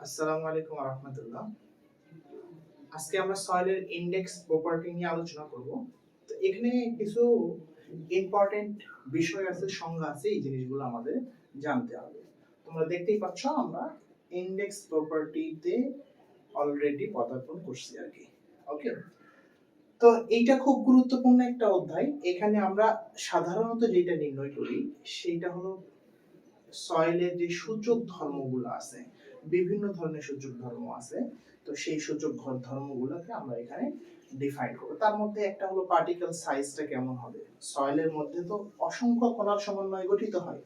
আসসালামু আলাইকুম রাহমাতুল্লাহ। আজকে আমরা সয়েলের ইন্ডেক্স প্রপার্টি নিয়ে আলোচনা করব। তো এখানে কিছু ইম্পর্টেন্ট বিষয় আছে, সংজ্ঞা আছে, এই জিনিসগুলো আমাদের জানতে হবে। তোমরা দেখতেই পাচ্ছ আমরা ইন্ডেক্স প্রপার্টিতে অলরেডি পদার্পণ করছি আর কি। ওকে, তো এইটা খুব গুরুত্বপূর্ণ একটা অধ্যায়। এখানে আমরা সাধারণত যেটা নির্ণয় করি সেটা হলো সয়েলের যে সূচক ধর্মগুলো আছে, বিভিন্ন ধরনের সূচক ধর্ম আছে। তো সেই সূচক ধর্মগুলোকে আমরা এখানে ডিফাইন করব। তার মধ্যে একটা হলো পার্টিকেল সাইজটা কেমন হবে। সয়েলের মধ্যে তো অসংখ্য কণার সমন্বয়ে গঠিত হয়।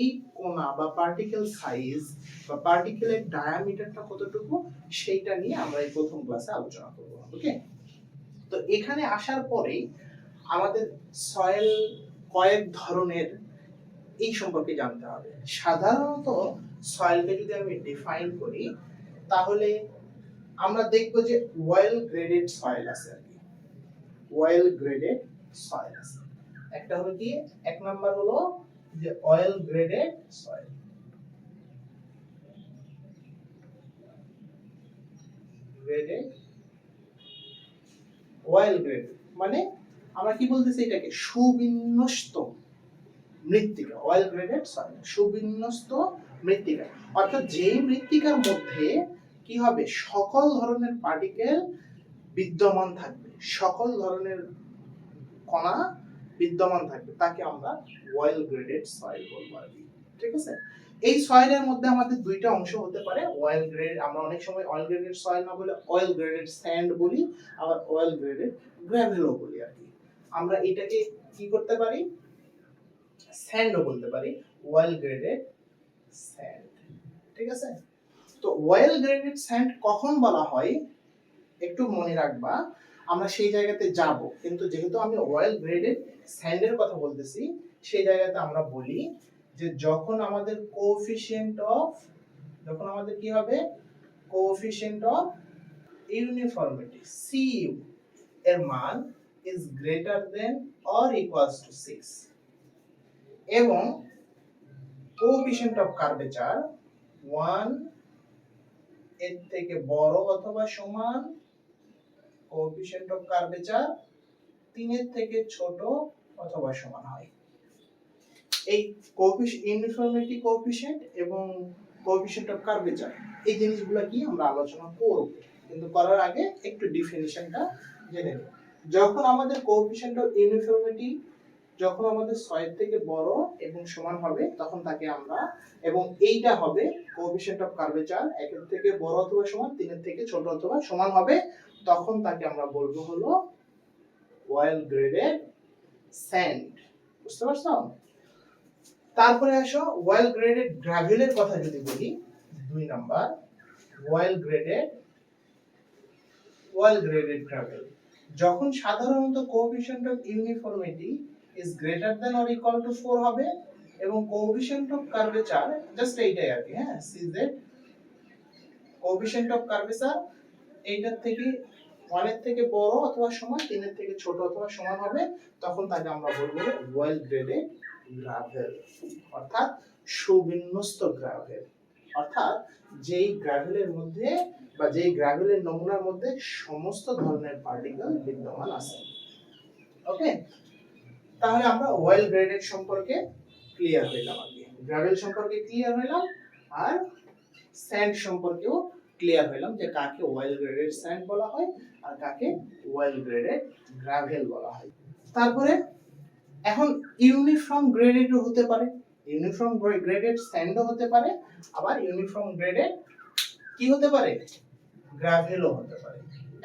এই কণা বা পার্টিকেল সাইজ বা পার্টিকেলের ডায়ামিটারটা কতটুকু, সেইটা নিয়ে আমরা এই প্রথম ক্লাসে আলোচনা করব। ওকে, তো এখানে আসার পরেই আমাদের সয়েল কয়েক ধরনের এই সম্পর্কে জানতে হবে। সাধারণত সয়েলকে যদি আমি ডিফাইন করি তাহলে আমরা দেখব যে ওয়েল গ্রেডেড সয়েল আছে আর কি। ওয়েল গ্রেডেড সয়েল আছে। একটা হলো কি, এক নাম্বার হলো যে well graded soil. Graded, well grade মানে আমরা কি বলতেছি, এটাকে সুবিন্যস্ত মৃত্তিকা। অয়েল গ্রেডেড সয়েল সুবিন্যস্ত মৃত্তিকা, অর্থাৎ যেই মৃত্তিকার মধ্যে কি হবে, সকল ধরনের পার্টিকেল বিদ্যমান থাকবে, সকল ধরনের কণা বিদ্যমান থাকবে, তাকে আমরা অয়েল গ্রেডেড সয়েল বলবো আর কি। ঠিক আছে, এই সয়েলের মধ্যে আমাদের দুইটা অংশ হতে পারে। অয়েল গ্রেড, আমরা অনেক সময় অয়েল গ্রেডেড সয়েল না বলে অয়েল গ্রেডেড স্যান্ড বলি, আবার অয়েল গ্রেডেড গ্রাভেলও বলি আর কি। আমরা এটাকে কি করতে পারি, স্যান্ডও বলতে পারি, ওয়েল গ্রেডেড স্যান্ড। ঠিক আছে, তো ওয়েল গ্রেডেড স্যান্ড কখন বলা হয় একটু মনে রাখবা, আমরা সেই জায়গাতে যাব, কিন্তু যেহেতু আমি ওয়েল গ্রেডেড স্যান্ডের কথা বলতেছি, সেই জায়গাতে আমরা বলি যে যখন আমাদের কোএফিশিয়েন্ট অফ, যখন আমাদের কি হবে, কোএফিশিয়েন্ট অফ ইউনিফর্মিটি CU এর মান is greater than or equals to 6 এবং কোএফিশিয়েন্ট অফ কার্ভেচার 1 এর থেকে বড় অথবা সমান, কোএফিশিয়েন্ট অফ কার্ভেচার 3 এর থেকে ছোট অথবা সমান হয়। এই ইউনিফর্মিটি কোএফিশিয়েন্ট এবং কোএফিশিয়েন্ট অফ কার্ভেচার, এই জিনিসগুলো কি আমরা আলোচনা করব, কিন্তু করার আগে একটু ডেফিনিশনটা জেনে নিই। যখন আমাদের কোএফিশিয়েন্ট অফ ইউনিফর্মিটি যখন আমাদের 6 এর থেকে বড় এবং সমান হবে, তখন তাকে আমরা, এবং এইটা হবে কোএফিশিয়েন্ট অফ কার্ভেচার 1 এর থেকে বড় অথবা সমান, 3 এর থেকে ছোট অথবা সমান হবে, তখন তাকে আমরা বলবো হলো ওয়েল গ্রেডেড স্যান্ড। বুঝতে পারছো? তারপরে আসো ওয়েল গ্রেডেড গ্রাভেলের কথা যদি বলি, 2 নাম্বার ওয়েল গ্রেডেড গ্রাভেল। যখন সাধারণত coefficient of uniformity is greater than or equal to 4 হবে এবং কোএফিশিয়েন্ট অফ কার্ভেচার জাস্ট এইটাই আর কি, হ্যাঁ, CZ কোএফিশিয়েন্ট অফ কার্ভেচার এইটার থেকে 1 এর থেকে বড় অথবা সমান, 3 এর থেকে ছোট অথবা সমান হবে, তখন তাকে আমরা বলবো ওয়েল গ্রেডেড গ্রাভেল, অর্থাৎ সুবিন্যস্ত গ্রাভেল। অর্থাৎ যেই গ্রাভেলের মধ্যে বা যেই গ্রাভেলের নমুনার মধ্যে সমস্ত ধরনের পার্টিকেল বিদ্যমান আছে। ওকে, তাহলে আমরা ওয়েল গ্রেডেড সম্পর্কে ক্লিয়ার হইলাম আর কি, গ্রাভেল সম্পর্কে ক্লিয়ার হইলাম, আর স্যান্ড সম্পর্কেও ক্লিয়ার হইলাম যে কাকে ওয়েল গ্রেডেড স্যান্ড বলা হয় আর কাকে ওয়েল গ্রেডেড গ্রাভেল বলা হয়। তারপরে এখন ইউনিফর্ম গ্রেডেডও হতে পারে, ইউনিফর্ম গ্রেডেড স্যান্ডও হতে পারে, আবার ইউনিফর্ম গ্রেডেড কি হতে পারে, গ্রাভেলও হতে পারে।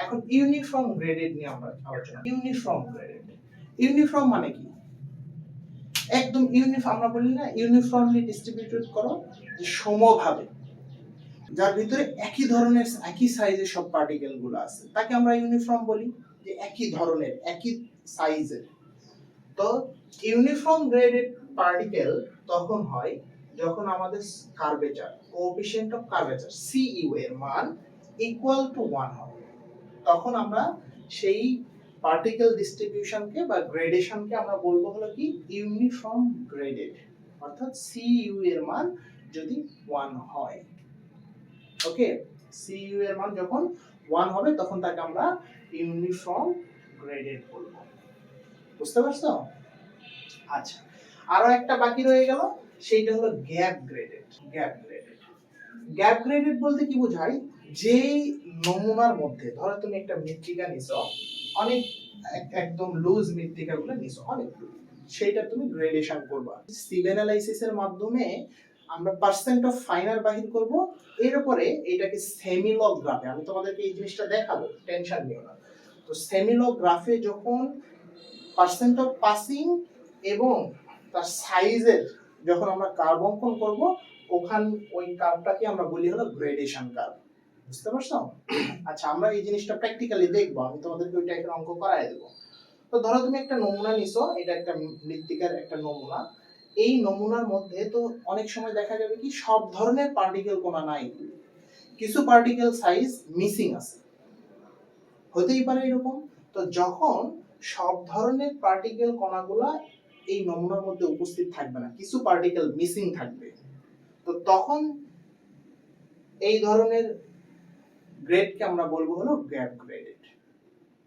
এখন ইউনিফর্ম গ্রেডেড নিয়ে আমরা আলোচনা। ইউনিফর্ম গ্রেডেড, ইউনিফর্ম মানে কি, একদম ইউনিফর্ম, আমরা বলি না ইউনিফর্মলি ডিস্ট্রিবিউটেড করো, যে সমভাবে, যার ভিতরে একই ধরনের একই সাইজের সব পার্টিকেল গুলো আছে, তাকে আমরা ইউনিফর্ম বলি, যে একই ধরনের একই সাইজের। তো ইউনিফর্ম গ্রেডেড পার্টিকেল তখন হয় যখন আমাদের curvature, coefficient of curvature CU এর মান ইকুয়াল টু 1 হবে, তখন আমরা সেই পার্টিকেল ডিস্ট্রিবিউশনকে বা গ্রেডেশনকে আমরা বলবো হলো কি ইউনিফর্ম গ্রেডেড, অর্থাৎ CU এর মান যদি 1 হয়। ওকে, সিইউ এর মান যখন 1 হবে তখন তাকে আমরা ইউনিফর্ম গ্রেডেড বলবো। বুঝতে পারছো? আচ্ছা, আরো একটা বাকি রয়ে গেল, সেইটা হলো gap graded. Gap graded, gap graded বলতে কি বোঝায়, যে নমুনার মধ্যে ধরো তুমি একটা মৃত্তিকা নিছো, অনেক একদম লুজ মৃত্তিকাগুলো নিছো অনেক, সেইটা তুমি গ্রেডেশন করবা সিভ অ্যানালাইসিস এর মাধ্যমে। আমরা পার্সেন্ট অফ ফাইনার বাহির করব, এর উপরে এটাকে সেমিলগ গ্রাফে, আমি তোমাদেরকে এই জিনিসটা দেখাবো, টেনশন নিও না। তো সেমিলগ গ্রাফে যখন পার্সেন্ট অফ পাসিং এবং তার সাইজের যখন আমরা কার্ভ অঙ্কন করব, ওখান ওই কার্ভটাকে আমরা বলি হলো গ্রেডেশন কার্ভ। বুঝতে পারছো? আচ্ছা, আমরা এই জিনিসটা প্র্যাকটিক্যালি দেখবো, আমি তোমাদেরকে ওই টাইপের অঙ্ক করায় দেবো। তো ধরো তুমি একটা নমুনা নিছো, এটা একটা মৃত্তিকার একটা নমুনা। এই নমুনার মধ্যে তো অনেক সময় দেখা যাবে কি সব ধরনের পার্টিকেল কণা নাই, কিছু পার্টিকেল সাইজ মিসিং আছে, হতেই পারে এরকম। তো যখন সব ধরনের পার্টিকেল কণাগুলা এই নমুনার মধ্যে উপস্থিত থাকবে না, কিছু পার্টিকেল মিসিং থাকবে, তো তখন এই ধরনের গ্রেডকে আমরা বলবো হলো গ্যাপ গ্রেডেড।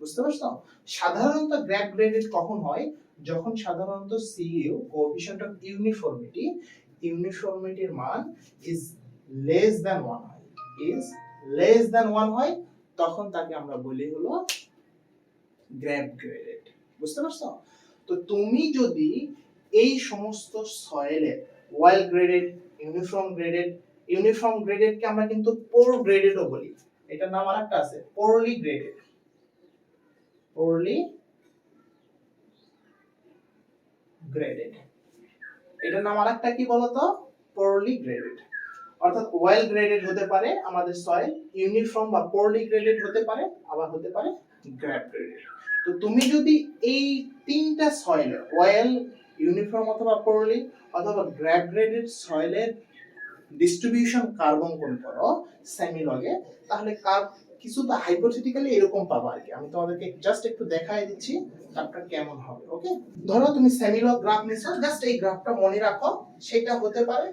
বুঝতে পারছো? সাধারণত গ্যাপ গ্রেডেড কখন হয়, যখন সাধারণত সিইউ কোএফিশিয়েন্ট অফ ইউনিফর্মিটি, ইউনিফর্মিটির মান ইজ লেস দ্যান 1 হয়, ইজ লেস দ্যান 1 হয়, তখন তাকে আমরা বলি হলো গ্যাপ গ্রেডেড। বুঝতে পারছো? তো তুমি যদি এই সমস্ত সয়েলে ওয়েল গ্রেডেড, ইউনিফর্ম গ্রেডেড কে আমরা কিন্তু পোর গ্রেডেডও বলি, এটার নাম আরেকটা আছে পোরলি গ্রেডেড। পোরলি গ্রেডেড, এটার নাম আরেকটা কি বলতো, পোরলি গ্রেডেড। অর্থাৎ ওয়েল গ্রেডেড হতে পারে আমাদের সয়েল, ইউনিফর্ম বা পোরলি গ্রেডেড হতে পারে, আবার হতে পারে গ্যাপ গ্রেডেড। তো তুমি যদি এই তিনটা সয়েল, ওয়েল, ইউনিফর্ম অথবা পোরলি অথবা গ্যাপ গ্রেডেড সয়েলের ডিস্ট্রিবিউশন কার্ভ অঙ্কন করো সেমিলগে, তাহলে কার্ভ কিছুটা হাইপোথেটিক্যালি এরকম পাবো আর কি। আমি তোমাদেরকে জাস্ট একটু দেখাই দিচ্ছি কার্ভটা কেমন হবে। ওকে, ধরো তুমি সেমিলগ গ্রাফ নিছো, জাস্ট এই গ্রাফটা মনে রাখো, সেটা হতে পারে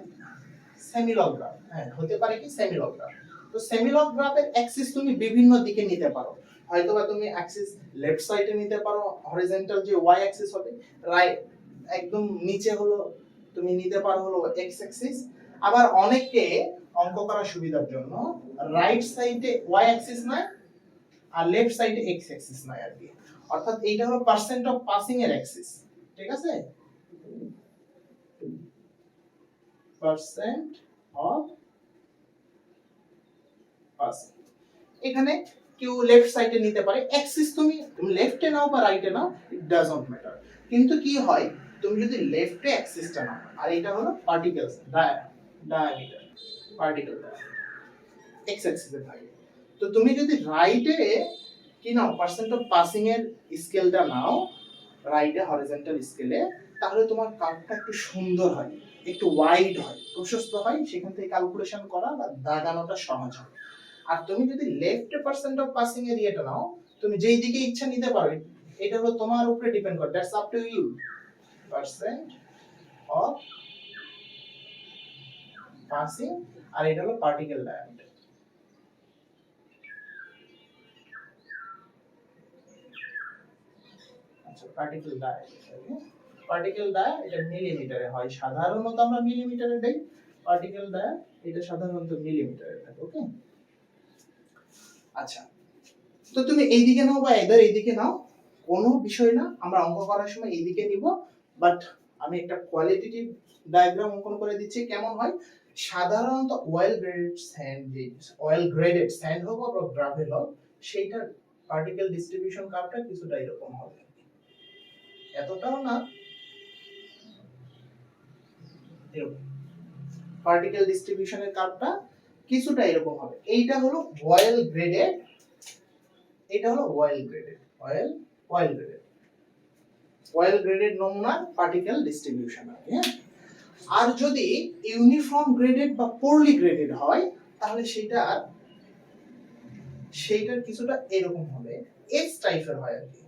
সেমিলগ গ্রাফ। হ্যাঁ, হতে পারে কি সেমিলগ গ্রাফ। তো সেমিলগ গ্রাফের অ্যাক্সিস তুমি বিভিন্ন দিকে নিতে পারো, হয়তোবা তুমি অ্যাক্সিস লেফট সাইডে নিতে পারো, হরিজন্টাল যে ওয়াই অ্যাক্সিস হবে, রাইট একদম নিচে হলো তুমি নিতে পারো হলো এক্স অ্যাক্সিস। আবার অনেকে অঙ্ক করার সুবিধার জন্য রাইট সাইডে ওয়াই অ্যাক্সিস নাই আর লেফট সাইডে এক্স অ্যাক্সিস নাই আর কি। অর্থাৎ এইটা হলো পার্সেন্ট অফ পাসিং এর অ্যাক্সিস, ঠিক আছে? পার্সেন্ট অফ পাসিং, এখানে কেউ লেফট সাইডে নিতে পারে অ্যাক্সিস, তুমি লেফটে নাও বা রাইটে নাও, ইট ডাজন্ট ম্যাটার। কিন্তু কি হয়, তুমি যদি লেফটে অ্যাক্সিসটা নাও, আর এটা হলো পার্টিকেলস ডায়ামিটার, পার্টিকেল এক্স অ্যাক্সিসে থাকে, তো তুমি যদি রাইটে কি নাও, পার্সেন্ট অফ পাসিং এর স্কেলটা নাও রাইটে হরিজন্টাল স্কেলে, তাহলে তোমার কার্ভটা একটু সুন্দর হয়, একটু ওয়াইড হয়, প্রশস্ত হয়, সেখান থেকে ক্যালকুলেশন করা বা দাগানোটা সহজ হয়। আর তুমি যদি লেফটে পার্সেন্ট অফ পাসিং এর ইয়েটা নাও, তুমি যেই দিকে ইচ্ছা নিতে পারো, এটা হলো তোমার উপরে ডিপেন্ড করে, that's up to you. Percent of passing, আর এটা হলো পার্টিকেল ডায়ামিটার। আচ্ছা, পার্টিকেল ডায়ামিটার, পার্টিকেল ডায়া এটা মিলিমিটারে হয়, সাধারণত আমরা মিলিমিটারে দেই, পার্টিকেল ডায়া এটা সাধারণত মিলিমিটারে থাকে। ওকে, আচ্ছা, তো তুমি এইদিকে নাও বা এদের এইদিকে নাও, কোনো বিষয় না, আমরা অঙ্ক করার সময় এইদিকে নিব। বাট আমি একটা কোয়ালিটেটিভ ডায়াগ্রাম অঙ্কন করে দিচ্ছি, কেমন হয়। সাধারণত অয়েল গ্রেডেড স্যান্ড হোক বা গ্রাভেল হোক, সেইটার পার্টিকেল ডিস্ট্রিবিউশন কার্ভটা কিছুটা এরকম হবে, এতটাও না, এরকম পার্টিকেল ডিস্ট্রিবিউশনের কার্ভটা কিছুটা এরকম হবে। এইটা হলো অয়েল গ্রেডেড, এটা হলো oil graded, oil graded, oil graded নমুনার পার্টিকেল ডিস্ট্রিবিউশন হবে। হ্যাঁ, আর যদি ইউনিফর্ম গ্রেডেড বা পোরলি গ্রেডেড হয়, তাহলে সেইটার কিছুটা এরকম হবে, এক্স টাইপের হয় আর কি,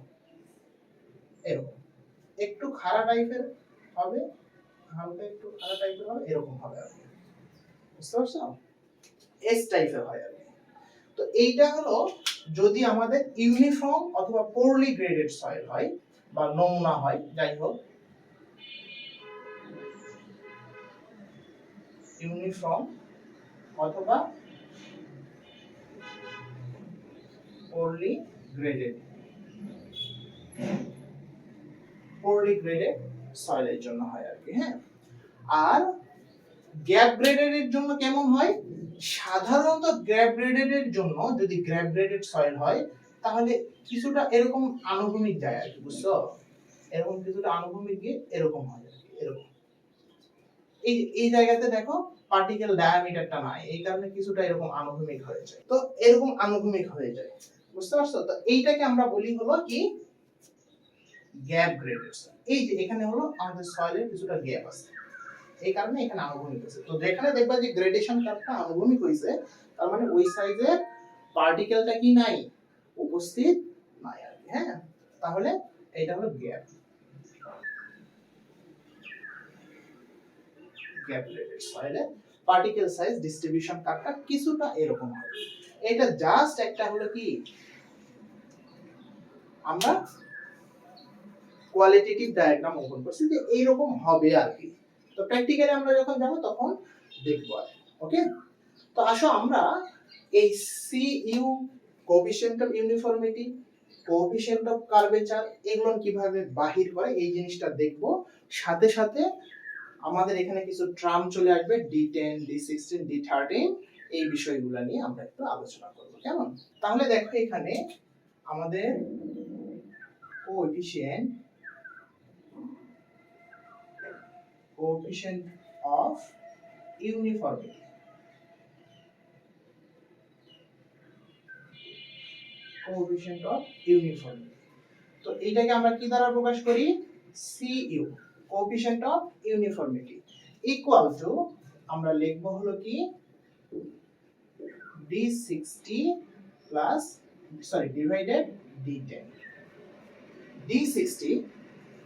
এরকম একটু খাড়া টাইপের হবে, হালকা একটু খাড়া টাইপের হবে, এরকম হবে আর কি। বুঝতে পারছো? এস টাইপের হয় আর কি। তো এইটা হলো যদি আমাদের ইউনিফর্ম অথবা পোরলি গ্রেডেড সয়েল হয় বা নমুনা হয়, যাই হোক, ইউনিফর্ম অথবা পোরলি গ্রেডেড সয়েলের জন্য হয় আর কি। হ্যাঁ, আর গ্যাপ গ্রেডেড এর জন্য কেমন হয়? সাধারণত গ্যাপ গ্রেডেড এর জন্য যদি গ্যাপ গ্রেডেড সয়েল হয় তাহলে কিছুটা এরকম আনুভূমিক যায় আর কি, বুঝছো? এরকম কিছুটা আনুভূমিক গিয়ে এরকম হয় আর কি, এরকম। এই এই জায়গাতে দেখো পার্টিকেল ডায়ামিটারটা নাই, এই কারণে কিছুটা এরকম আনুভূমিক হয়ে যায়। তো এরকম আনুভূমিক হয়ে যায়, বুঝতে পারছো? তো এইটাকে আমরা বলি হলো কি গ্যাপ গ্রেডেড সয়েল। এই যে এখানে হলো আমাদের সয়েলের কিছুটা গ্যাপ আছে, এই কারণে এখানে আনুভূমিক হয়েছে। তো যেখানে দেখবা যে গ্রেডেশন কার্ভটা আনুভূমিক হয়েছে, তার মানে ওই সাইজের পার্টিকেলটা কি নাই, উপস্থিত নাই আর কি। হ্যাঁ, তাহলে এটা হলো গ্যাপ গ্রেডেড সয়েলে পার্টিকেল সাইজ ডিস্ট্রিবিউশন কার্ভটা কিছুটা এরকম হবে। এটা জাস্ট একটা হলো কি আমরা কোয়ালিটেটিভ ডায়াগ্রাম অঙ্কন করছি যে এইরকম হবে আর কি। তো প্র্যাকটিক্যালি আমরা যখন যাব তখন দেখব আর। ওকে, তো আসো আমরা এই CU, coefficient of uniformity, coefficient of curvature, এগুলো কিভাবে বাহির করে এই জিনিসটা দেখব। সাথে সাথে আমাদের এখানে কিছু ট্রাম চলে আসবে, D10, D16, D13, এই বিষয়গুলো নিয়ে আমরা একটু আলোচনা করব, কেমন? তাহলে দেখো এখানে আমাদের coefficient of uniformity, coefficient of uniformity, তো এইটাকে আমরা কি দ্বারা প্রকাশ করি? CU, coefficient of uniformity, equal to আমরা লিখব হলো কি D60 plus divided D10। D60,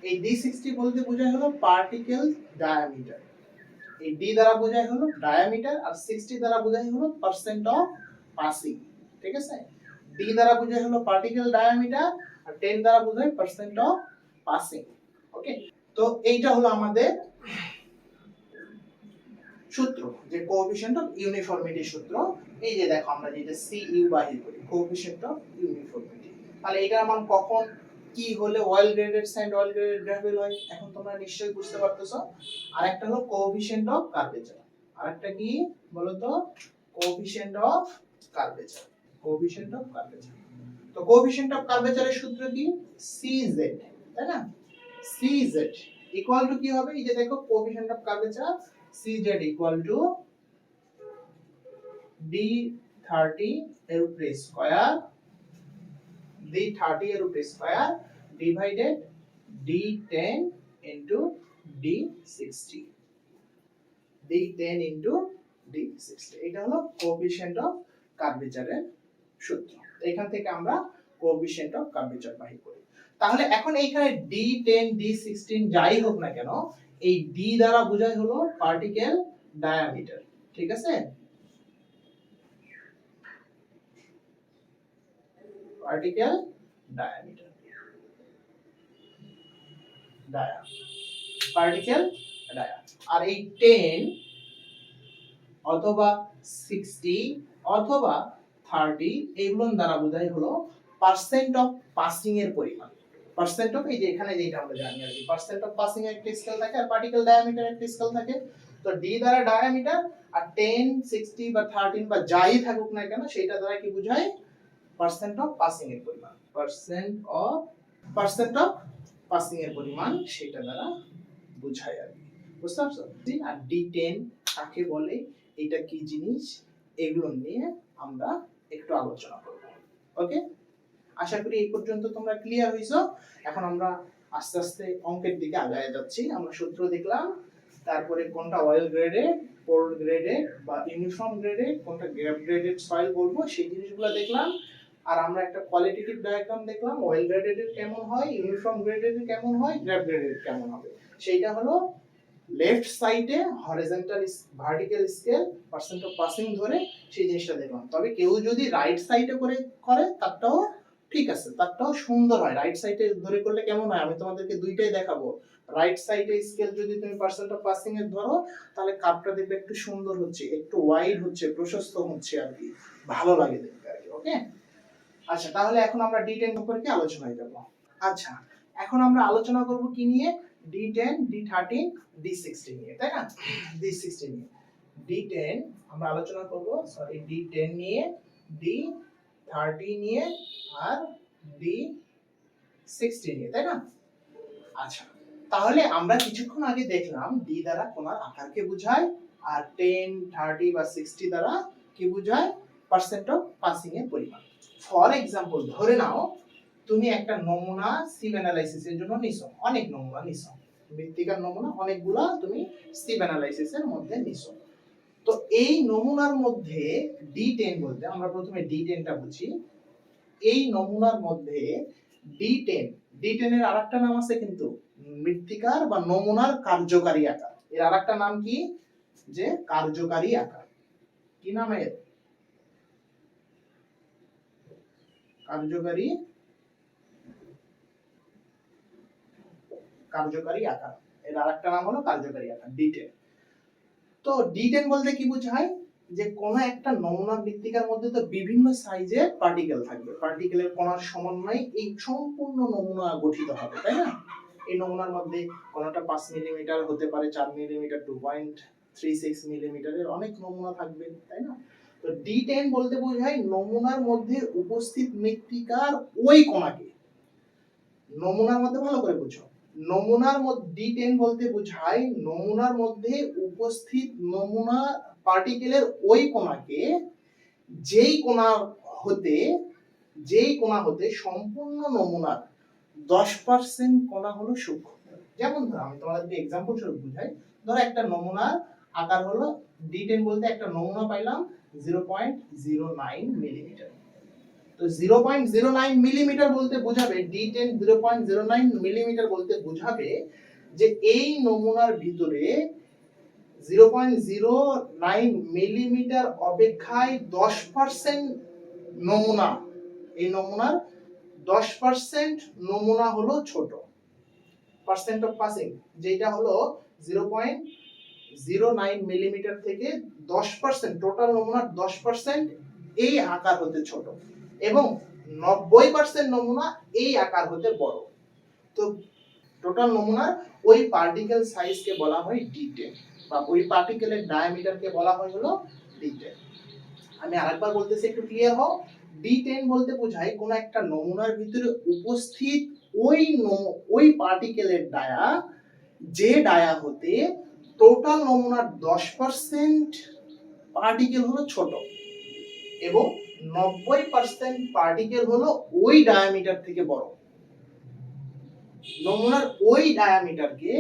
এই D60 বলতে বোঝায় হলো পার্টিকেল ডায়ামিটার, এই D দ্বারা বোঝায় হলো ডায়ামিটার, আর 60 দ্বারা বোঝায় হলো পার্সেন্ট অফ পাসিং, ঠিক আছে? D দ্বারা বোঝায় হলো পার্টিকেল ডায়ামিটার, আর 10 দ্বারা বোঝায় পার্সেন্ট অফ পাসিং। ওকে, তো এইটা হলো আমাদের সূত্র, যে কোএফিশিয়েন্ট অফ ইউনিফর্মিটি সূত্র। এই যে দেখো আমরা যেটা CU বাহির করি, কোএফিশিয়েন্ট অফ ইউনিফর্মিটি, তাহলে এটার মান কখন কি হলে well graded sand, well graded gravel হয়, এখন তোমরা নিশ্চয়ই বুঝতে পারতেছো। আর একটা হলো কোএফিশিয়েন্ট অফ কার্ভেচার, আর একটা কি বলো তো? Coefficient of curvature, coefficient of curvature. তো কোএফিশিয়েন্ট অফ কার্ভেচারের সূত্র কি? CZ, তাই না? CZ ইকুয়াল টু কি হবে? এই যে দেখো coefficient of curvature CZ equal to D30 এর উপরে স্কয়ার, D30 এর উপরে square divided D10 into D60, D10 into D60, এটা হলো কোএফিশিয়েন্ট অফ কার্ভেচারের সূত্র। এখান থেকে আমরা কোএফিশিয়েন্ট অফ কার্ভেচার বাহির করি। তাহলে এখন এইখানে D10, D16 যাই হোক না কেন, এই D দ্বারা বোঝায় হলো পার্টিকেল ডায়ামিটার, ঠিক আছে? পার্টিকেল ডায়ামিটার, পার্টিকেল ডায়া, আর এই 10 অথবা 60 অথবা 30 এগুলোর দ্বারা বোঝায় হলো পার্সেন্ট অফ পাসিং এর পরিমাণ। পার্সেন্ট অফ, এই যে এখানে যেটা আমরা জানি আর কি, পার্সেন্ট অফ পাসিং এর একটা স্কেল থাকে আর পার্টিকেল ডায়ামিটার একটা স্কেল থাকে। তো D দ্বারা ডায়ামিটার, আর 10, 60 বা 13 বা যাই থাকুক না কেন সেটা দ্বারা কি বোঝায়? পার্সেন্ট অফ পাসিং এর পরিমাণ, পার্সেন্ট অফ পাসিং এর পরিমাণ সেটা দ্বারা বোঝায় আর কি, বুঝতে পারছো? আর D10 কাকে বলে, এটা কি জিনিস, এগুলো নিয়ে আমরা একটু আলোচনা করব। ওকে, আশা করি এই পর্যন্ত তোমরা ক্লিয়ার হইছো। এখন আমরা আস্তে আস্তে অঙ্কের দিকে আগায় যাচ্ছি। আমরা সূত্র দেখলাম, তারপরে কোনটা অয়েল গ্রেডেড, পোর গ্রেডেড বা ইউনিফর্ম গ্রেডেড, কোনটা গ্যাপ গ্রেডেড সয়েল বলবো সেই জিনিসগুলো দেখলাম। আর আমরা একটা কোয়ালিটেটিভ ডায়াগ্রাম দেখলাম, অয়েল গ্রেডেড কেমন হয়, ইউনিফর্ম গ্রেডেড কেমন হয়, গ্যাপ গ্রেডেড কেমন হবে, সেইটা হলো লেফট সাইডে horizontal vertical scale percent of passing ধরে সেই জিনিসটা দেখলাম। তবে কেউ যদি রাইট সাইডে করে তারটাও ঠিক আছে, তারটাও সুন্দর হয়। রাইট সাইডে ধরে করলে কেমন হয় আমি তোমাদেরকে দুইটাই দেখাবো। রাইট সাইডে স্কেল যদি তুমি পার্সেন্ট অফ পাসিং এর ধরো তাহলে কাপটা দেখবে একটু সুন্দর হচ্ছে, একটু ওয়াইড হচ্ছে, প্রশস্ত হচ্ছে আর কি, ভালো লাগে দেখতে আর কি। ওকে, আচ্ছা তাহলে এখন আমরা D10 সম্পর্কে আলোচনায় যাব। আচ্ছা এখন আমরা আলোচনা করব কি নিয়ে? D10, D13, D16 নিয়ে, তাই না? D16 নিয়ে, D10 আমরা আলোচনা করব, সরি D10 নিয়ে, D30 নিয়ে আর D60 নিয়ে, তাই না? আচ্ছা তাহলে আমরা কিছুক্ষণ আগে দেখলাম D দ্বারা কোণার আকারকে বোঝায়, আর 10, 30 বা 60 দ্বারা কি বোঝায়? পার্সেন্ট অফ পাসিং এর পরিমাণ। ফর এক্সাম্পল ধরে নাও তুমি একটা নমুনা সিভ অ্যানালাইসিসের জন্য নিছো, অনেক নমুনা নিছো, মৃত্তিকার নমুনা অনেকগুলা তুমি সিভ অ্যানালাইসিসের মধ্যে নিছো। তো এই নমুনার মধ্যে D10 বলতে আমরা প্রথমে D10টা বুঝি। এই নমুনার মধ্যে D10 এর আরেকটা নাম আছে কিন্তু, মৃত্তিকার বা নমুনার কার্যকারী আকার। এর আরেকটা নাম কি? যে কার্যকারী আকার। কি নাম এর? কার্যকারী আকার। এর আরেকটা নাম হলো কার্যকারী আকার, D10। তো D10 বলতে কি বোঝায়? যে কোন একটা নমুনা মৃত্তিকার মধ্যে তো বিভিন্ন সাইজের পার্টিকেল থাকবে, পার্টিকেলের কণার সমন্বয়ে এই সম্পূর্ণ নমুনা গঠিত হবে, তাই না? এই নমুনার মধ্যে কোনটা 5 মিলিমিটার হতে পারে, 4 মিলিমিটার, 2.36 মিলিমিটারের অনেক নমুনা থাকবে, তাই না? তো D10 বলতে বোঝায় নমুনার মধ্যে উপস্থিত মৃত্তিকার ওই কণাকে, নমুনার মধ্যে ভালো করে বুঝো, নমুনার মধ্যে D10 বলতে বোঝায় নমুনার মধ্যে উপস্থিত নমুনা পার্টিকেলের ওই কণাকে, যেই কণা হতে সম্পূর্ণ নমুনার 10% কণা হলো সূক্ষ্ম। যেমন ধরো আমি তোমাদেরকে एग्जांपल স্বরূপ বুঝাই। ধরো একটা নমুনার আকার হলো D10 বলতে একটা নমুনা পাইলাম 0.09 মিলিমিটার। তো 0.09 মিলিমিটার বলতে বোঝাবে D10 0.09 মিলিমিটার বলতে বোঝাবে যে এই নমুনার ভিতরে 0.09 মিলিমিটার অপেক্ষায় 10% নমুনা, এই নমুনার 10% নমুনা হলো ছোট, পার্সেন্ট অফ পাসিং যেটা হলো 0.09 মিলিমিটার থেকে 10%, টোটাল নমুনার 10% এই আকার হতে ছোট, এবং 90% নমুনা এই আকার হতে বড়। তো টোটাল নমুনার ওই পার্টিকেল সাইজকে বলা হয় D10, বা ওই পার্টিকেলের ডায়ামিটারকে বলা হয় হলো D10। আমি আরেকবার বলতেছি, একটু ক্লিয়ার হও। D10 বলতে বোঝায় কোন একটা নমুনার ভিতরে উপস্থিত ওই পার্টিকেলের ডায়া, যে ডায়া হতে টোটাল নমুনার 10% পার্টিকেল হলো ছোট, এবং 90% পার্টিকেল হলো ওই ডায়ামিটার থেকে বড়। নমুনার ওই ডায়ামিটারকে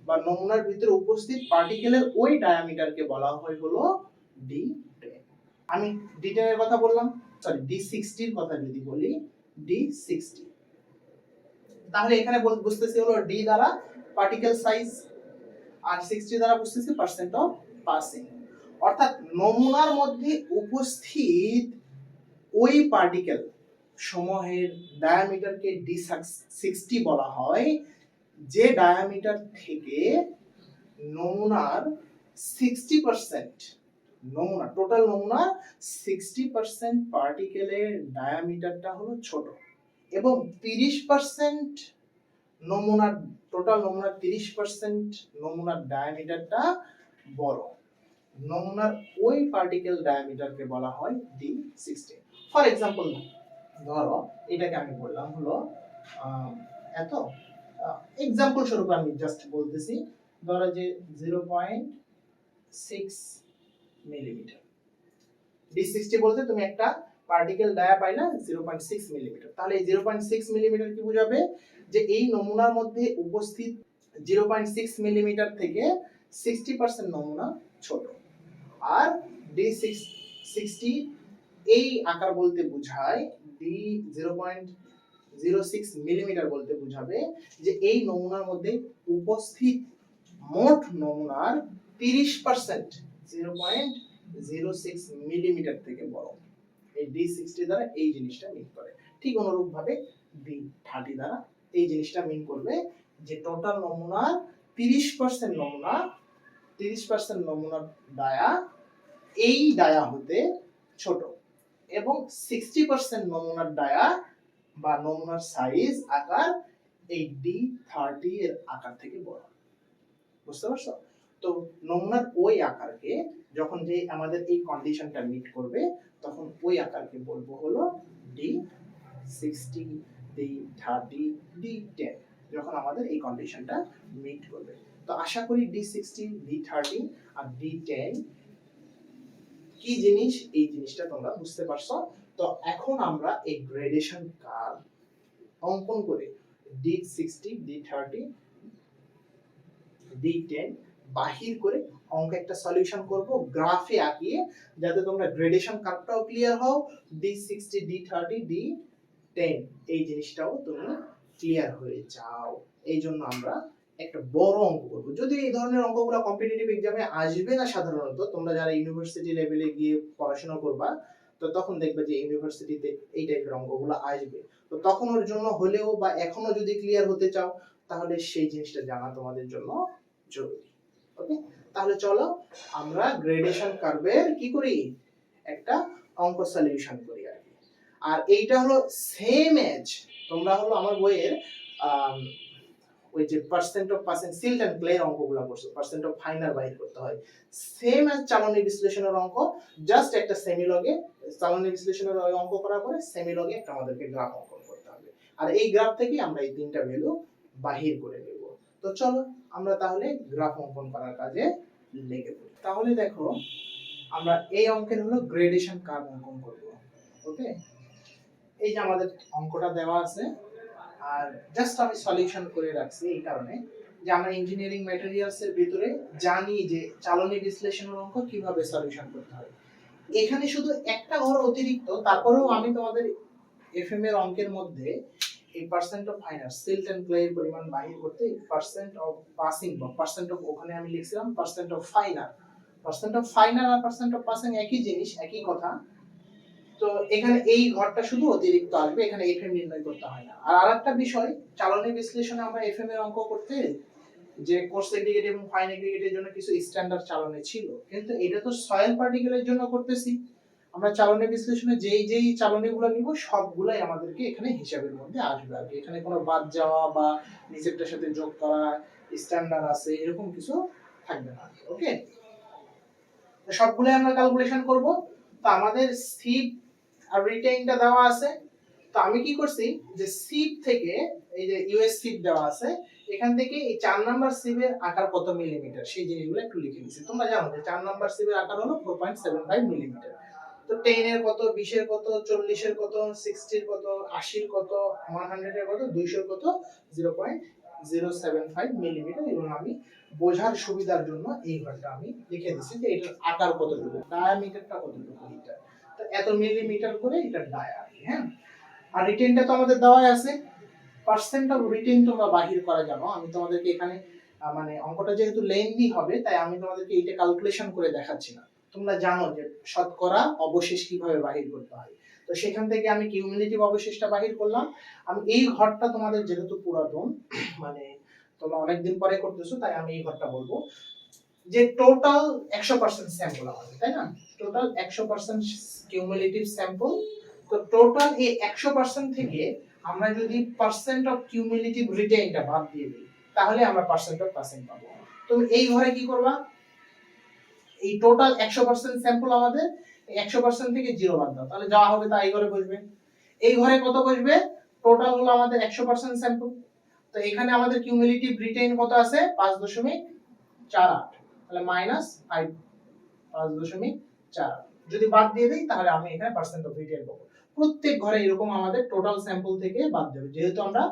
বা নমুনার ভিতরে উপস্থিত পার্টিকেলের ওই ডায়ামিটারকে বলা হয় হলো D10। আমি D10 এর কথা বললাম, সরি D60 এর কথা যদি বলি, D60 তাহলে এখানে বুঝতেছি হলো D দ্বারা পার্টিকেল সাইজ, আর 60 দ্বারা বুঝতেছি পার্সেন্ট অফ পাসিং। অর্থাৎ নমুনার মধ্যে উপস্থিত ওই পার্টিকেল সমূহের ডায়ামিটারকে D60 বলা হয়, যে ডায়ামিটার থেকে নমুনার 60%, নমুনা টোটাল নমুনা 60% পার্টিকেলের ডায়ামিটারটা হলো ছোট, এবং 30% নমুনার টোটাল নমুনার 30% নমুনার ডায়ামিটারটা বড়। নমুনার ওই পার্টিকেল ডায়ামিটারকে বলা হয় D60। ফর এক্সাম্পল ধরো এটাকে আমি বললাম হলো এত, এক্সাম্পল স্বরূপ আমি জাস্ট বলতেছি, ধরো যে 0.6 মিলিমিটার। D60 বলতে তুমি একটা পার্টিকেল ডায়া পাইলা 0.6 মিলিমিটার, তাহলে এই 0.6 মিলিমিটার কি বোঝাবে? যে এই নমুনার মধ্যে উপস্থিত 0.6 মিলিমিটার থেকে 60% নমুনা ছোট। আর D60 এই আকার বলতে বোঝায়, D0.06 মিলিমিটার বলতে বোঝাবে যে এই নমুনার মধ্যে উপস্থিত মোট নমুনার 30% 0.06 মিলিমিটার থেকে বড়। এই D60 দ্বারা এই জিনিসটা মিন করে। ঠিক অনুরূপ ভাবে D30 দ্বারা এই জিনিসটা মিন করবে যে টোটাল নমুনার 30% নমুনার ডায়া এই ডায়া হতে ছোট এবং 60% নমুনার ডায়া বা নমুনার সাইজ আকার এই D30 এর আকার থেকে বড়। বুঝতে পারছো? তো নমুনার ওই আকারকে যখন যে আমাদের এই কন্ডিশনটা মিট করবে তখন ওই আকারকে বলবো হলো D60, D30, D10 যখন আমাদের এই কন্ডিশনটা মিট করবে। তো আশা করি D60, D30 আর D10 কি জিনিস এই জিনিসটা তোমরা বুঝতে পারছো। তো এখন আমরা এই গ্রেডেশন কার্ভ অঙ্কন করে D60, D30, D10 বাহির করে অঙ্ক একটা সলিউশন করব গ্রাফে আঁকিয়ে, যাতে তোমরা গ্রেডেশন কার্ভটাও ক্লিয়ার হও, D60, D30, D10 এই জিনিসটাও তুমি ক্লিয়ার হয়ে যাও। এই জন্য আমরা একটা বড় অঙ্ক করব। যদি এই ধরনের অঙ্কগুলো কম্পিটিটিভ এক্সামে আসবে না সাধারণত, তোমরা যারা ইউনিভার্সিটি লেভেলে গিয়ে পড়াশোনা করবা তো তখন দেখবে যে ইউনিভার্সিটিতে এই টাইপের অঙ্কগুলো আসবে। তো তখন ওর জন্য হলেও বা এখনো যদি ক্লিয়ার হতে চাও তাহলে সেই জিনিসটা জানা তোমাদের জন্য জরুরি। ওকে, তাহলে চলো আমরা গ্রেডেশন কার্ভের কি করি একটা অঙ্ক সলিউশন করি আর কি। আর এইটা হলো সেম এজ তোমরা হলো আমার বইয়ের ওই যে percent of passing silt and clay অঙ্কগুলো করছো, পার্সেন্ট অফ ফাইনার বাইর করতে হয়, সেম এজ চালনী বিশ্লেষণের অঙ্ক, জাস্ট একটা সেমিলগে চালনী বিশ্লেষণের অঙ্ক করার পরে সেমিলগে একটা আমাদেরকে গ্রাফ অঙ্কন করতে হবে। আর এই গ্রাফ থেকে আমরা এই তিনটা ভ্যালু বাহির করে নেব। তো চলো আমরা তাহলে গ্রাফ অঙ্কন করার কাজে লেগে পড়ি। তাহলে দেখো আমরা এই অঙ্কের হলো গ্রেডেশন কার্ভ অঙ্কন করব। ওকে, এই যে আমাদের অঙ্কটা দেওয়া আছে আর জাস্ট আমি সলিউশন করে রাখছি এই কারণে যে আমরা ইঞ্জিনিয়ারিং ম্যাটেরিয়ালস এর ভিতরে জানি যে চালনী বিশ্লেষণের অঙ্ক কিভাবে সলিউশন করতে হয়। এখানে শুধু একটা ঘর অতিরিক্ত, তারপরেও আমি তোমাদের এফএম এর অঙ্কের মধ্যে এই percent of finer silt and clay এর পরিমাণ বাহির করতে পার্সেন্ট অফ পাসিং বা পার্সেন্ট অফ, ওখানে আমি লিখছিলাম পার্সেন্ট অফ ফাইনার আর পার্সেন্ট অফ পাসিং একই জিনিস, একই কথা। তো এখানে এই ঘরটা শুধু অতিরিক্ত আসবে, এখানে এফএম নির্ণয় করতে হয় না। আর আরেকটা বিষয়, চালনী বিশ্লেষণে আমরা এফএম এর অঙ্ক করতে যে কোর্স এগ্রিগেট এবং ফাইন এগ্রিগেটের জন্য কিছু স্ট্যান্ডার্ড চালনী ছিল, কিন্তু এটা তো সয়েল পার্টিকেলের জন্য করতেছি। আমরা চালনী বিশ্লেষণে যেই চালনীগুলো নিব সবগুলাই আমাদেরকে এখানে হিসাবের মধ্যে আসবে আর কি। এখানে কোনো বাদ যাওয়া বা নিচেরটার সাথে যোগ করা স্ট্যান্ডার্ড আছে এরকম কিছু থাকবে না। ওকে, সবগুলাই আমরা ক্যালকুলেশন করব। তো আমাদের সিপ আর রিটেইনটা দেওয়া আছে। তো আমি কি করছি যে সিপ থেকে এই যে ইউএস সিপ দেওয়া আছে, এখান থেকে এই 4 নাম্বার সিপের আকার কত মিলিমিটার সেই জিনিসগুলো একটু লিখে নিছি। তোমরা জানো যে 4 নাম্বার সিপের আকার হলো 4.75 মিলিমিটার। তো 10 এর কত, 20 এর কত, 40 এর কত, 60 এর কত, 80 এর কত, 100 এর কত, 200 এর কত, 0.075 মিলিমিটার। এবং আমি বোঝার সুবিধার জন্য এই ঘরটা আমি লিখে দিছি যে এটার আকার কতটুকু, ডায়ামিটারটা কতটুকু, এটা তো এত মিলিমিটার করে এটা ডায়া। হ্যাঁ, আর রিটেনটা তো আমাদের দেওয়াই আছে। পার্সেন্ট অফ রিটেন তোমরা বাহির করা জানো, আমি তোমাদেরকে এখানে মানে অঙ্কটা যেহেতু লেন্থি হবে তাই আমি তোমাদেরকে এইটা ক্যালকুলেশন করে দেখাচ্ছি না। তোমরা জানো যে শতকরা অবশেষ কিভাবে বাহির করতে হয়। তো সেখান থেকে আমি কিউমুলেটিভ অবশেষটা বাহির করলাম। আমি এই ঘরটা তোমাদের যেহেতু পুরাতন মানে তোমরা অনেকদিন পরে করতেছো তাই আমি এই ঘরটা বলবো যে টোটাল 100% স্যাম্পল আমাদের, তাই না? Total 100% cumulative sample. তো টোটাল এই 100% থেকে আমরা যদি পার্সেন্ট অফ কিউমুলেটিভ রিটেইনটা বাদ দিয়ে দিই তাহলে আমরা পার্সেন্ট অফ পাসিং পাবো। তুমি এই ঘরে কি করবা, এই টোটাল 100% স্যাম্পল আমাদের 100% থেকে 0 বাদ দাও, তাহলে যা হবে তা এই ঘরে বসবে। এই ঘরে কত বসবে, টোটাল হলো আমাদের 100% স্যাম্পল। তো এখানে আমাদের কিউমুলেটিভ রিটেইন কত আছে 5.48, তাহলে মাইনাস 5.48 যদি বাদ দিয়ে দেই তাহলে আমি এখানে পার্সেন্ট অফ রিটেইন পাবো। প্রত্যেক ঘরে এরকম আমাদের টোটাল স্যাম্পল থেকে বাদ দেবে, যেহেতু আমরা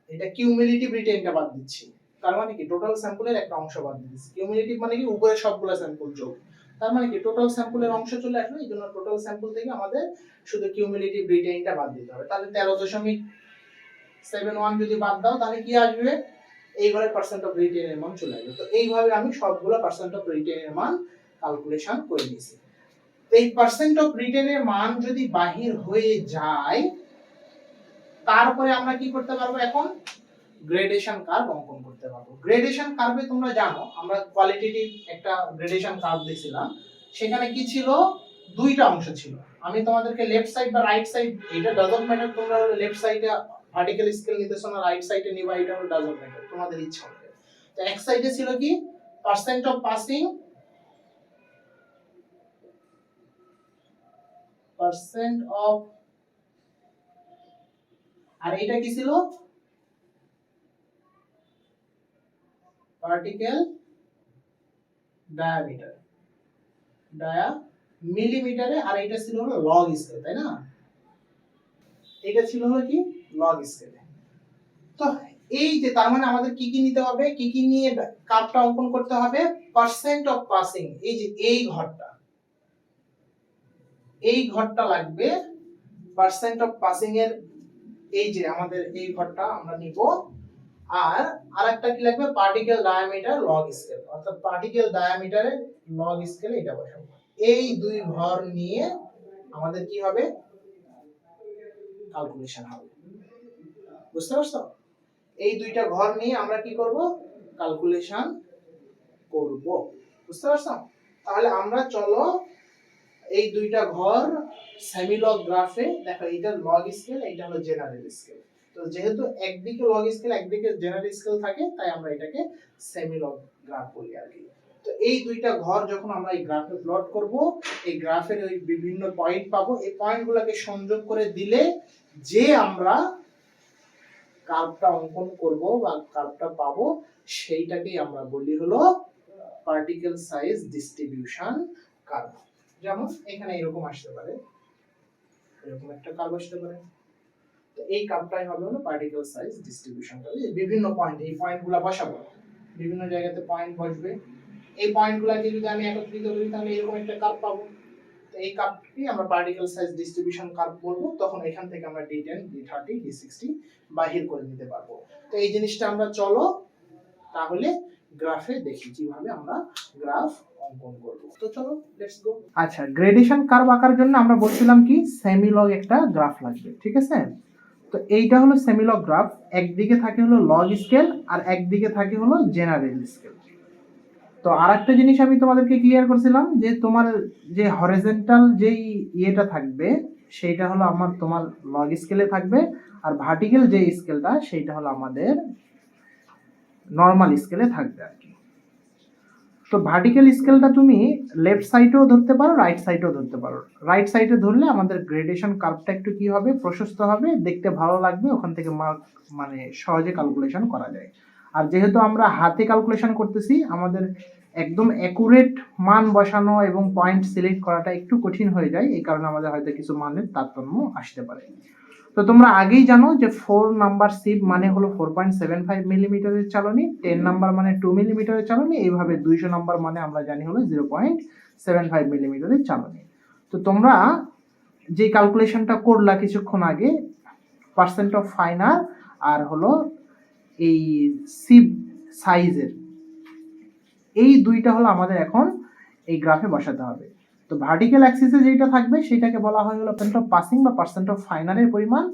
এটা কিউমুলেটিভ রিটেইনটা বাদ দিচ্ছি, তার মানে কি টোটাল স্যাম্পলের একটা অংশ বাদ দিচ্ছি। কিউমুলেটিভ মানে কি উপরে সবগুলো স্যাম্পল যোগ, তার মানে কি টোটাল স্যাম্পলের অংশ চলে আসবে। এইজন্য টোটাল স্যাম্পল থেকে আমাদের শুধু কিউমুলেটিভ রিটেইনটা বাদ দিতে হবে। তাহলে 13.71 যদি বাদ দাও তাহলে কি আসবে, এইভাবে পার্সেন্ট অফ রিটেনের মান চলে আসবে। তো এইভাবে আমি সবগুলো পার্সেন্ট অফ রিটেনের মান ক্যালকুলেশন করে নিয়েছি। এই পার্সেন্ট অফ রিটেনের মান যদি বাহির হয়ে যায়, তারপরে আমরা কি করতে পারবো, এখন গ্রেডেশন কার্ভ অঙ্কন করতে পারবো। গ্রেডেশন কার্ভে তোমরা জানো আমরা কোয়ালিটেটিভ একটা গ্রেডেশন কার্ভ দিয়েছিলাম, সেখানে কি ছিল, দুইটা অংশ ছিল। আমি তোমাদেরকে লেফট সাইড বা রাইট সাইড, এটা ডাজন্ট ম্যাটার, তোমরা লেফট সাইডে ভার্টিক্যাল স্কেল নিতেছো না রাইট সাইডে নিবা, এটা ডাজন্ট ম্যাটার, তোমাদের ইচ্ছা হবে। তো এক সাইডে ছিল কি percent of passing, percent of, আর এটা কি ছিল পার্টিকেল ডায়ামিটার, মিলিমিটারে, আর এটা ছিল হলো লগ স্কেল, তাই না? এটা ছিল হলো কি লগ স্কেলে। তো এই যে তার মানে আমাদের কি কি নিতে হবে, কি কি নিয়ে কার্ভটা অঙ্কন করতে হবে, পার্সেন্ট অফ পাসিং, এই যে এই ঘরটা লাগবে, পার্সেন্ট অফ পাসিং এর এই যে আমাদের এই ঘরটা আমরা নিব, আর আরেকটা কি লাগবে, পার্টিকেল ডায়ামিটার লগ স্কেল, অর্থাৎ পার্টিকেল ডায়ামিটারের লগ স্কেলে এটা বসাবো। এই দুই ঘর নিয়ে আমাদের কি হবে, ক্যালকুলেশন হবে। বুঝতে পারছো? এই দুইটা ঘর নিয়ে আমরা কি করব, ক্যালকুলেশন করব। বুঝতে পারছো? তাহলে আমরা চলো এই দুইটা ঘর সেমিলগ গ্রাফে দেখো, এটা লগ স্কেল, এটা হলো জেনারেল স্কেল। তো যেহেতু একদিকে লগ স্কেল একদিকে জেনারেল স্কেল থাকে, তাই আমরা এটাকে সেমিলগ গ্রাফ বলি আর কি। তো এই দুইটা ঘর যখন আমরা এই গ্রাফে প্লট করব, এই গ্রাফের ওই বিভিন্ন পয়েন্ট পাবো, এই পয়েন্টগুলোকে সংযোগ করে দিলে যে আমরা কার্ভটা অঙ্কন করব বা কার্ভটা পাবো, সেইটাকেই আমরা বলি হলো পার্টিকেল সাইজ ডিস্ট্রিবিউশন কার্ভ। যেমন এখানে এরকম আসতে পারে, এরকম একটা কার্ভ আসতে পারে। তো এই কার্ভটাই হবে হলো পার্টিকেল সাইজ ডিস্ট্রিবিউশন কার্ভ। বিভিন্ন পয়েন্ট, এই পয়েন্টগুলো বসাবো, বিভিন্ন জায়গাতে পয়েন্ট বসবে, এই পয়েন্টগুলোকে যদি আমি একত্রিত করি তাহলে এরকম একটা কার্ভ পাবো। তো এই কার্ভটি আমরা পার্টিকেল সাইজ ডিস্ট্রিবিউশন কার্ভ বলবো। তখন এখান থেকে আমরা D10, D30, D60 বাহির করে নিতে পারবো। তো এই জিনিসটা আমরা চলো তাহলে গ্রাফে দেখি কিভাবে আমরা গ্রাফ অঙ্কন করব। তো চলো লেটস গো। আচ্ছা, গ্রেডেশন কার্ভ আঁকার জন্য আমরা বলছিলাম কি সেমিলগ একটা গ্রাফ লাগবে, ঠিক আছে? তো এইটা হলো সেমিলগ গ্রাফ, একদিকে থাকে হলো লগ স্কেল আর একদিকে থাকে হলো জেনারেল স্কেল। তো আরেকটা জিনিস আমি তোমাদেরকে ক্লিয়ার করছিলাম যে তোমার যে হরিজন্টাল যেই ইয়েটা থাকবে সেইটা হলো তোমার লগ স্কেলে থাকবে, আর ভার্টিক্যাল যে স্কেলটা সেইটা হলো আমাদের নর্মাল স্কেলে থাকবে আর কি। তো ভার্টিক্যাল স্কেলটা তুমি লেফট সাইডেও ধরতে পারো, রাইট সাইডেও ধরতে পারো। রাইট সাইডে ধরলে আমাদের গ্রেডেশন কার্ভটা একটু কি হবে, প্রশস্ত হবে, দেখতে ভালো লাগবে, ওখান থেকে মানে সহজে ক্যালকুলেশন করা যায়। আর যেহেতু আমরা হাতে ক্যালকুলেশন করতেছি, আমাদের একদম অ্যাকুরেট মান বসানো এবং পয়েন্ট সিলেক্ট করাটা একটু কঠিন হয়ে যায়, এই কারণে আমাদের হয়তো কিছু মানের তারতম্য আসতে পারে। তো তোমরা আগেই জানো যে 4 নাম্বার সিপ মানে হলো 4.75 মিলিমিটারের চালনী, 10 নাম্বার মানে 2 মিলিমিটারের চালনী, এইভাবে 200 নাম্বার মানে আমরা জানি হলো 0.75 মিলিমিটারের চালনী। তো তোমরা যে ক্যালকুলেশনটা করলা কিছুক্ষণ আগে, পার্সেন্ট অফ ফাইনার আর হলো এই সিপ সাইজের, এই দুইটা হলো আমাদের এখন এই গ্রাফে বসাতে হবে। তো ভার্টিক্যাল অ্যাক্সিসে যেটা থাকবে সেটাকে বলা হয় হলো পার্সেন্ট অফ পাসিং বা পার্সেন্ট অফ ফাইনারের পরিমাণ,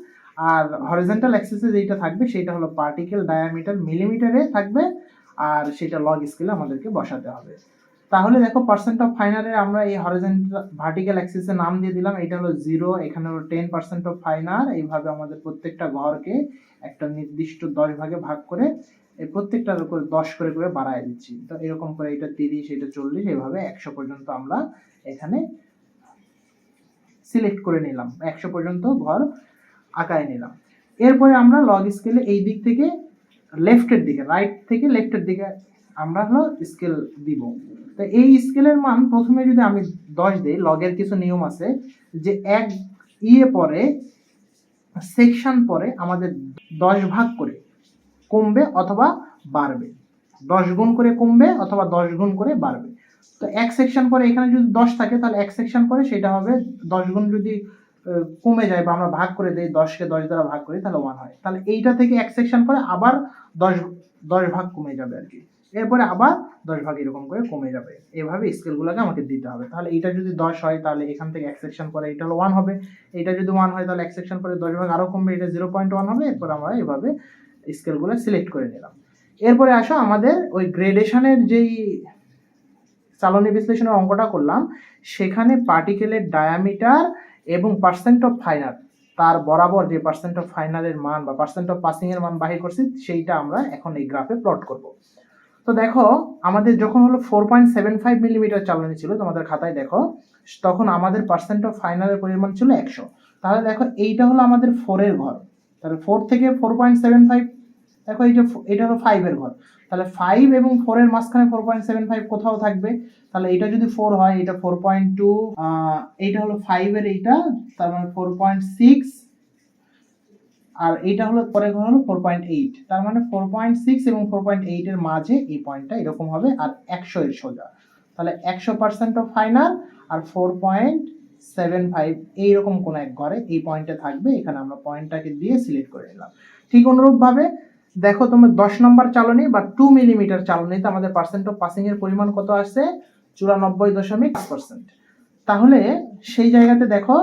আর হরিজন্টাল অ্যাক্সিসে যেটা থাকবে সেটা হলো পার্টিকেল ডায়ামিটার মিলিমিটারে থাকবে, আর সেটা লগ স্কেলে আমাদেরকে বসাতে হবে। তাহলে দেখো পার্সেন্ট অফ ফাইনারে আমরা এই হরিজন্টাল ভার্টিক্যাল অ্যাক্সিসে নাম দিয়ে দিলাম, এটা হলো 0, এখানে হলো 10% অফ ফাইনার। এইভাবে আমাদের প্রত্যেকটা ঘরকে একটা নির্দিষ্ট 10 ভাগে ভাগ করে এই প্রত্যেকটার উপর 10 করে করে বাড়ায় দিচ্ছি। তো এরকম করে এটা 30, এটা 40, এভাবে 100 পর্যন্ত আমরা এখানে সিলেক্ট করে নিলাম, 100 পর্যন্ত ঘর আঁকায় নিলাম। এরপরে আমরা লগ স্কেলে এই দিক থেকে লেফটের দিকে, রাইট থেকে লেফটের দিকে আমরা হলো স্কেল দিব। তো এই স্কেলের মান প্রথমে যদি আমি 10 দেই, লগের কিছু নিয়ম আছে যে এক পরে সেকশন পরে আমাদের 10 ভাগ করে কমবে অথবা বাড়বে, 10 গুণ করে কমবে অথবা 10 গুণ করে বাড়বে। তো এক সেকশন পরে এখানে যদি 10 থাকে তাহলে এক সেকশন পরে সেটা হবে 10 গুণ, যদি কমে যায় বা আমরা ভাগ করে দিই 10কে 10 দ্বারা ভাগ করি তাহলে 1 হয়, তাহলে এইটা থেকে এক সেকশন পরে আবার 10 ভাগ কমে যাবে আর কি, এরপরে আবার 10 ভাগ এরকম করে কমে যাবে, এভাবে স্কেলগুলোকে আমাকে দিতে হবে। তাহলে এইটা যদি 10 হয় তাহলে এখান থেকে এক সেকশন পরে এটা হলো 1 হবে, এটা যদি 1 হয় তাহলে এক সেকশন পরে 10 ভাগ আরো কমবে, এটা 0.1 হবে, এরপর আমরা এভাবে স্কেলগুলো সিলেক্ট করে নিলাম। এরপরে আসো আমাদের ওই গ্রেডেশনের যেই চালনী বিশ্লেষণের অঙ্কটা করলাম সেখানে পার্টিকেলের ডায়ামিটার এবং পার্সেন্ট অফ ফাইনাল তার বরাবর যে পার্সেন্ট অফ ফাইনালের মান বা পার্সেন্ট অফ পাসিং এর মান বাহির করছি সেইটা আমরা এখন এই গ্রাফে প্লট করব। তো দেখো আমাদের যখন হলো 4.75 মিলিমিটার চালনী ছিল তোমাদের খাতায় দেখো, তখন আমাদের পার্সেন্ট অফ ফাইনালের পরিমাণ ছিল 100। তাহলে দেখো এইটা হলো আমাদের 4 এর ঘর, তাহলে 4 থেকে 4.75 দেখো এই যে এটা হলো 5 এর ঘর, তাহলে 5 এবং 4 এর মাঝখানে 4.75 কোথাও থাকবে, তাহলে এটা যদি 4 হয় এটা 4.2, এইটা হলো 5 এর এইটা, তার মানে 4.6, আর এইটা হলো পরের ঘর হলো 4.8, তার মানে 4.6 এবং 4.8 এর মাঝে এই পয়েন্টটা এরকম হবে, আর 100 এর সোজা, তাহলে 100% অফ ফাইনাল আর 4.75 এইরকম কোন এক ঘরে এই পয়েন্টে থাকবে, এখানে আমরা পয়েন্টটাকে দিয়ে সিলেক্ট করে নিলাম। ঠিক অনুরূপ ভাবে দেখো তোমরা 10 নম্বর চালনী বা 2 মিলিমিটার চালনীতে আমাদের পার্সেন্ট অফ পাসিং এর পরিমাণ কত আসছে 94.5%। তাহলে সেই জায়গাতে দেখো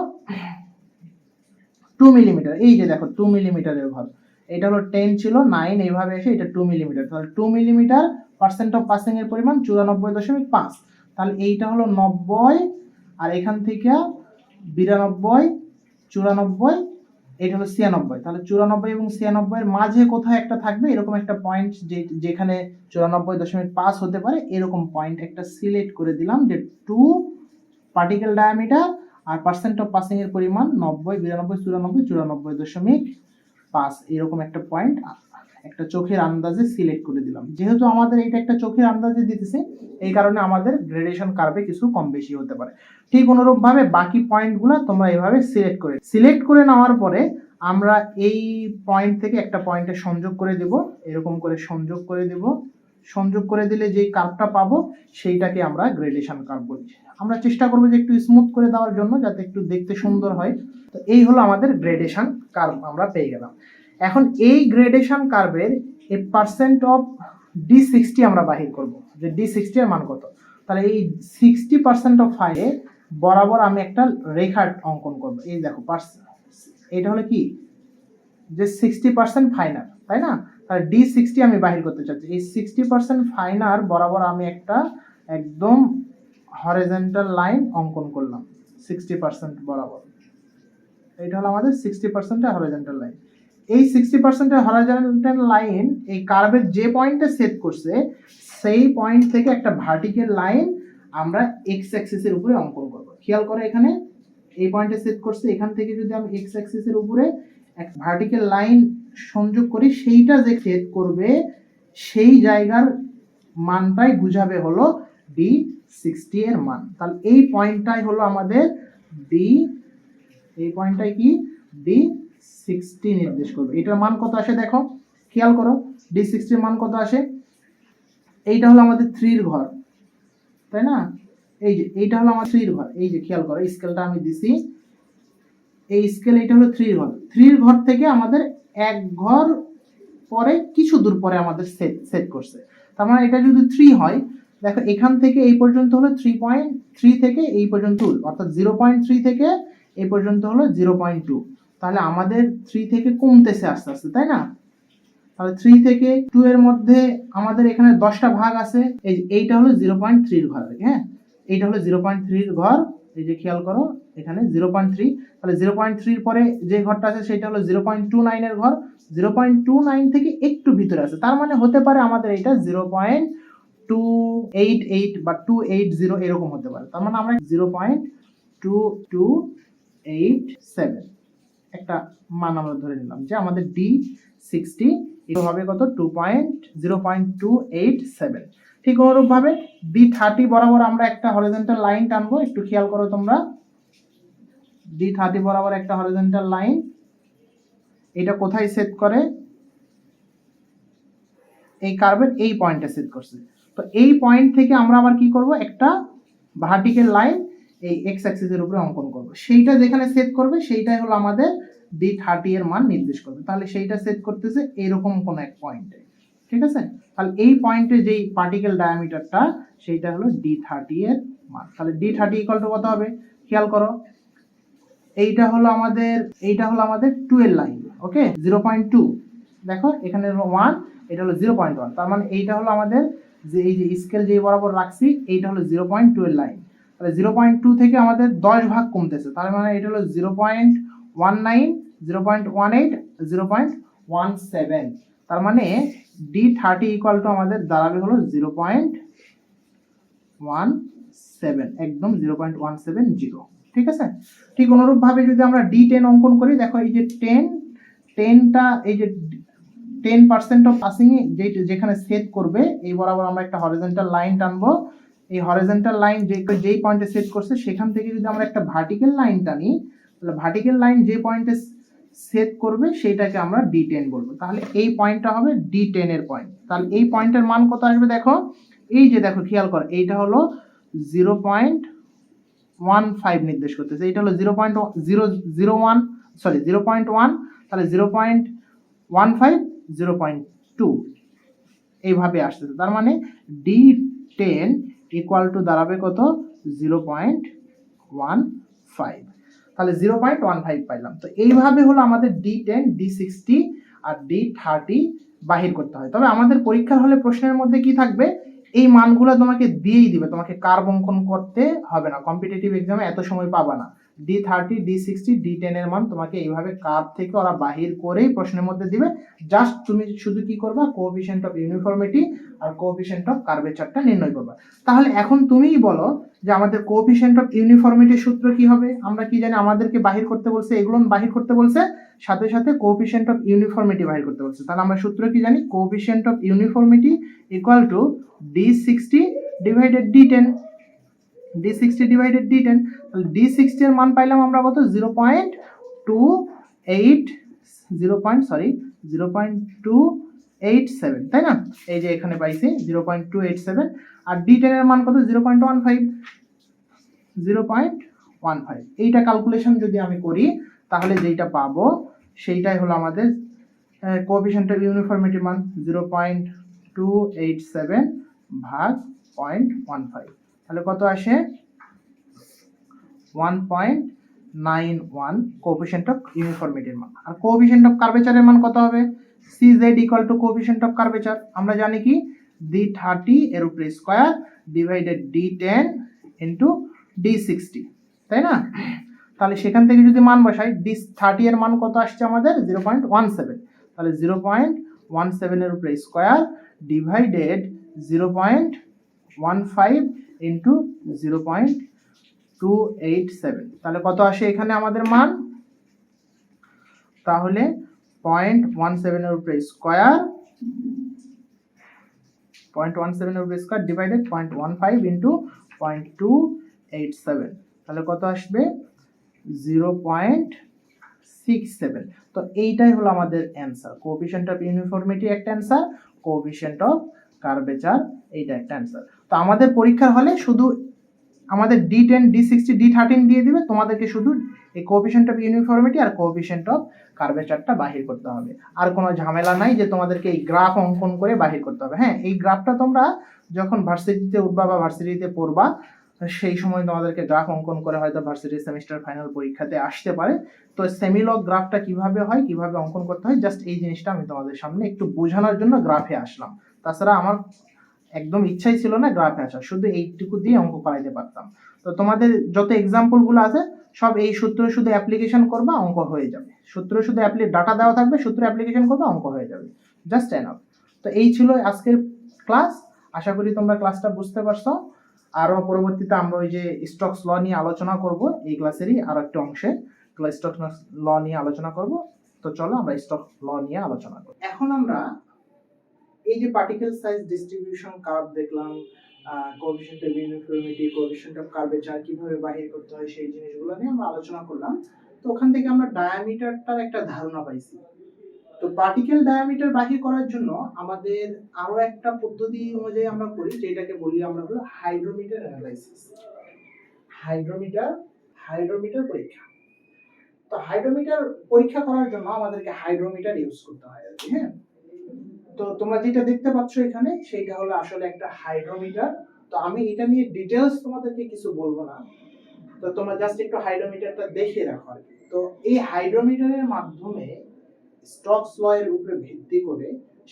2 মিলিমিটার, এই যে দেখো 2 মিলিমিটারের ঘর, এটা হলো 10 ছিল 9 এইভাবে এসে এটা 2 মিলিমিটার, তাহলে 2 মিলিমিটার পার্সেন্ট অফ পাসিং এর পরিমাণ 94.5, তাহলে এইটা হলো 90, আর এখান থেকে 92, 94, এটা হলো 96, তাহলে 94 এবং 96 এর মাঝে কোথাও একটা থাকবে এরকম একটা পয়েন্ট যেখানে 94.5 হতে পারে, এরকম পয়েন্ট একটা সিলেক্ট করে দিলাম যে 2 পার্টিকেল ডায়ামিটার আর পার্সেন্ট অফ পাসিং এর পরিমাণ 90, 92, 94, 94.5 এরকম একটা পয়েন্ট একটা চোখের আন্দাজে সিলেক্ট করে দিলাম। যেহেতু আমাদের এটা একটা চোখের আন্দাজে দিতেছে এই কারণে আমাদের গ্রেডেশন কার্ভে কিছু কম বেশি হতে পারে। ঠিক অনুরূপ ভাবে বাকি পয়েন্টগুলো তোমরা এইভাবে সিলেক্ট করে নেওয়ার পরে আমরা এই পয়েন্ট থেকে একটা পয়েন্টে সংযোগ করে দেব, এরকম করে সংযোগ করে দেব, সংযোগ করে দিলে যে কার্ভটা পাবো সেইটাকে আমরা গ্রেডেশন কার্ভ বলি। আমরা চেষ্টা করবো যে একটু স্মুথ করে দেওয়ার জন্য যাতে একটু দেখতে সুন্দর হয়। তো এই হলো আমাদের গ্রেডেশন কার্ভ আমরা পেয়ে গেলাম। এখন এই গ্রেডেশন কার্ভের এই পার্সেন্ট অফ D60 আমরা বাহির করব যে D60 এর মান কত। তাহলে এই 60% অফ ফাইলে বরাবর আমি একটা রেখা অঙ্কন করব। এই দেখো এটা হলো কি যে 60% ফাইনাল, তাই না? তাহলে D60 আমি বাহির করতে চাচ্ছি, এই 60% ফাইনাল বরাবর আমি একটা একদম হরিজন্টাল লাইন অঙ্কন করলাম 60% বরাবর। এটা হলো আমাদের 60% এর হরিজন্টাল লাইন। এই 60% এর হরিজন্টাল লাইন এই কার্ভের যে পয়েন্টে সেট করছে সেই পয়েন্ট থেকে একটা ভার্টিক্যাল লাইন আমরা এক্স অ্যাক্সিস এর উপরে অঙ্কন করব। খেয়াল করো এখানে এই পয়েন্টে সেট করছে, এখান থেকে যদি আমি এক্স অ্যাক্সিস এর উপরে এক ভার্টিক্যাল লাইন সংযোগ করি সেইটা যে সেট করবে সেই জায়গার মানটাই বুঝাবে হলো D60 এর মান। তাহলে এই পয়েন্টটাই হলো আমাদের এই পয়েন্টটাই কি D60 নির্দেশ করবে। এটার মান কত আসে দেখো, খেয়াল করো D60 এর মান কত আসে। এইটা হলো আমাদের 3 এর ঘর, তাই না? এই যে এইটা হলো আমার 3 এর ঘর, এই যে খেয়াল করো স্কেলটা আমি দিছি, এই স্কেল এটা হলো 3 এর ঘর। 3 এর ঘর থেকে আমাদের এক ঘর পরে কিছু দূর পরে আমাদের সেট করছে। তার মানে এটা যদি 3 হয় দেখো এখান থেকে এই পর্যন্ত হলো 3.3 থেকে এই পর্যন্ত, অর্থাৎ 0.3 থেকে এই পর্যন্ত হলো 0.2, তাহলে আমাদের 3 থেকে কমতেছে আস্তে আস্তে, তাই না? তাহলে 3 থেকে 2 এর মধ্যে আমাদের এখানে 10টা ভাগ আছে, এইটা হলো 0.3 এর ঘর, হ্যাঁ এইটা হলো 0.3 এর ঘর, এই যে খেয়াল করো এখানে 0.3, তাহলে 0.3 এর পরে যে ঘরটা আছে সেটা হলো 0.29 এর ঘর, 0.29 থেকে একটু ভিতরে আছে, তার মানে হতে পারে আমাদের এটা 0.288 বা 280 এরকম হতে পারে, তার মানে আমরা 0.2287 একটা মান আমরা ধরে নিলাম যে আমাদের D60 এটা হবে কত 0.287। ঠিক অনুরূপ ভাবে D30 বরাবর আমরা একটা হরিজন্টাল লাইন টানবো, একটু খেয়াল করো তোমরা D30 বরাবর একটা হরিজন্টাল লাইন, এটা কোথায় সেট করে এই কার্ভের এই পয়েন্টে সেট করছে। তো এই পয়েন্ট থেকে আমরা আবার কি করব একটা ভার্টিক্যাল লাইন এই এক্স অ্যাক্সিসের উপরে অঙ্কন করব, সেইটা যেখানে সেট করবে সেইটাই হলো আমাদের D30 এর মান নির্দেশ করবে। তাহলে সেইটা সেট করতেছে এরকম কোন এক পয়েন্টে, ঠিক আছে? তাহলে এই পয়েন্টে যেই পার্টিকেল ডায়ামিটারটা সেইটা হলো D30 এর মান। তাহলে D30 ইকুয়াল টু কত হবে, খেয়াল করো, এইটা হলো আমাদের 2 এর লাইন, ওকে, 0.2, দেখো এখানে 1, এটা হলো 0.1, তার মানে এইটা হলো আমাদের যে এই যে স্কেল যে বরাবর রাখছি এইটা হলো 0.2 এর লাইন। তাহলে 0.2 থেকে আমাদের 10 ভাগ কমতেছে, তার মানে এটা হলো 0.19, 0.18, 0.17, তার মানে D30 ইকুয়াল টু আমাদের দাঁড়াবে হলো 0.17, একদম 0.170, ঠিক আছে? ঠিক অনুরূপ ভাবে যদি আমরা D10 অঙ্কন করি, দেখো এই যে 10টা এই যে 10% অফ পাসিং যেখানে সেট করবে এই বরাবর আমরা একটা হরিজন্টাল লাইন টানবো। এই হরিজন্টাল লাইন যেই পয়েন্টে সেট করছে সেখান থেকে যদি আমরা একটা ভার্টিক্যাল লাইন টানি, তাহলে ভার্টিক্যাল লাইন যে পয়েন্টে সেট করবে সেইটাকে আমরা D10 বলবো। তাহলে এই পয়েন্টটা হবে D10 এর পয়েন্ট। তাহলে এই পয়েন্টের মান কত আসবে, দেখো এই যে দেখো খেয়াল করো, এইটা হলো 0.15 নির্দেশ করতেছে, এইটা হলো 0.001, সরি 0.1, তাহলে 0.15, 0.2 এইভাবে আসতেছে। তার মানে D10 ইকুয়াল টু দাঁড়াবে কত, 0.15, তাহলে 0.15 পাইলাম। তো এইভাবে হলো আমাদের D10, D60 আর D30 বাহির করতে হয়। তবে আমাদের পরীক্ষার হলে প্রশ্নের মধ্যে কি থাকবে, এই মানগুলো তোমাকে দিয়েই দিবে, তোমাকে কার্ভ অঙ্কন করতে হবে না, কম্পিটিটিভ এক্সামে এত সময় পাবা না। D30, D60, D10 এর মান তোমাকে এইভাবে কার্ভ থেকে ওরা বাহির করেই প্রশ্নের মধ্যে দিবে। জাস্ট তুমি শুধু কি করবা, কোএফিসিয়েন্ট অফ ইউনিফর্মিটি আর কোএফিসিয়েন্ট অফ কার্ভেচারটা নির্ণয় করবা। তাহলে এখন তুমিই বলো যে আমাদের কোএফিসিয়েন্ট অফ ইউনিফর্মিটির সূত্র কি হবে? আমরা কি জানি আমাদেরকে বাহির করতে বলছে, এগুলো বাহির করতে বলছে, সাথে সাথে কোএফিসিয়েন্ট অফ ইউনিফর্মিটি বাহির করতে বলছে। তাহলে আমরা সূত্র কি জানি, coefficient of uniformity equal to D60 divided D10, D60 divided D10। তাহলে D60 এর মান পাইলাম আমরা কত, 0.287, তাই না? এই যে এখানে পাইছি 0.287, আর D10 এর মান কত, 0.15। এইটা ক্যালকুলেশন যদি আমি করি তাহলে যেটা পাবো সেইটাই হলো আমাদের কোএফিসিয়েন্ট অফ ইউনিফর্মিটির মান, 0.287 ভাগ 0.15, তাহলে কত আসে, 1.91 কোএফিসিয়েন্ট অফ ইউনিফর্মিটির মান। আর কোএফিসিয়েন্ট অফ কার্ভেচারের মান কত হবে, CZ equal to coefficient of curvature, আমরা জানি কি D30 এর উপরে square divided D10 into D60, তাই না? তাহলে সেখান থেকে যদি মান বসাই, D30 এর মান কত আসছে আমাদের, 0.17, তাহলে 0.17 এর উপরে স্কয়ার ডিভাইডেড 0.15 ইনটু 0.287, তাহলে কত আসে এখানে আমাদের মান, তাহলে 0.17 এর উপরে স্কয়ার, 0.17 এর উপরে স্কয়ার ডিভাইডেড 0.15 ইনটু 0.287, তাহলে কত আসবে, 0.67। তো এইটাই হলো আমাদের অ্যান্সার। কোএফিসিয়েন্ট অফ ইউনিফর্মিটি একটা অ্যান্সার, কোএফিসিয়েন্ট অফ কার্ভেচার এইটা একটা অ্যান্সার। তো আমাদের পরীক্ষার হলে শুধু আমাদের D10, D60, D13 দিয়ে দিবে, তোমাদেরকে শুধু এই কোএফিসিয়েন্ট অফ ইউনিফর্মিটি আর কোএফিসিয়েন্ট অফ কার্ভেচারটা বাহির করতে হবে। আর কোনো ঝামেলা নাই যে তোমাদেরকে এই গ্রাফ অঙ্কন করে বাহির করতে হবে। হ্যাঁ, এই গ্রাফটা তোমরা যখন ভার্সিটিতে উঠবা বা ভার্সিটিতে পড়বা সেই সময় তোমাদেরকে গ্রাফ অঙ্কন করে হয়তো ভার্সিটির সেমিস্টার ফাইনাল পরীক্ষাতে আসতে পারে। তো সেমিলগ গ্রাফটা কিভাবে হয়, কিভাবে অঙ্কন করতে হয়, জাস্ট এই জিনিসটা আমি তোমাদের সামনে একটু বোঝানোর জন্য গ্রাফে আসলাম। তাছাড়া আমার একদম ইচ্ছাই ছিল না গ্রাফে আসা, শুধু এইটুকু দিয়ে অঙ্ক করাইতে পারতাম। তো তোমাদের যত এক্সাম্পল গুলো আছে সব এই সূত্র শুধু অ্যাপ্লিকেশন করবা, অঙ্ক হয়ে যাবে। সূত্র শুধু ডাটা দেওয়া থাকবে, সূত্র অ্যাপ্লিকেশন করবা, অঙ্ক হয়ে যাবে, জাস্ট এনাফ। তো এই ছিল আজকের ক্লাস, আশা করি তোমরা ক্লাসটা বুঝতে পারছো। আরো পরবর্তীতে আমরা ওই যে স্টকস ল নিয়ে আলোচনা করব, এই ক্লাসেরই আরো একটা অংশে স্টকস ল নিয়ে আলোচনা করব। তো চলো আমরা স্টক ল নিয়ে আলোচনা করি। এখন আমরা এই যে পার্টিকেল সাইজ ডিস্ট্রিবিউশন কার্ভ দেখলাম, coefficient of uniformity, coefficient of curvature কিভাবে বাহির করতে হয় সেই জিনিসগুলো নিয়ে আমরা আলোচনা করলাম। তো ওখান থেকে আমরা ডায়ামিটারটার একটা ধারণা পাইছি। তো পার্টিকেল ডায়ামিটার বাহির করার জন্য আমাদের আরো একটা পদ্ধতি অনুযায়ী আমরা করি, যেটাকে বলি আমরা হলো হাইড্রোমিটার অ্যানালাইসিস। হাইড্রোমিটার পরীক্ষা। তো হাইড্রোমিটার পরীক্ষা করার জন্য আমাদেরকে হাইড্রোমিটার ইউজ করতে হয় আর কি। হ্যাঁ, তো তোমরা যেটা দেখতে পাচ্ছ এখানে সেটা হলো আসলে একটা হাইড্রোমিটার। তো আমি এটা নিয়ে ডিটেইলস তোমাদেরকে কিছু বলবো না, তো তোমরা জাস্ট একটু হাইড্রোমিটারটা দেখে রাখো আর কি। তো এই হাইড্রোমিটারের মাধ্যমে স্টোকস ল এর উপরে ভিত্তি করে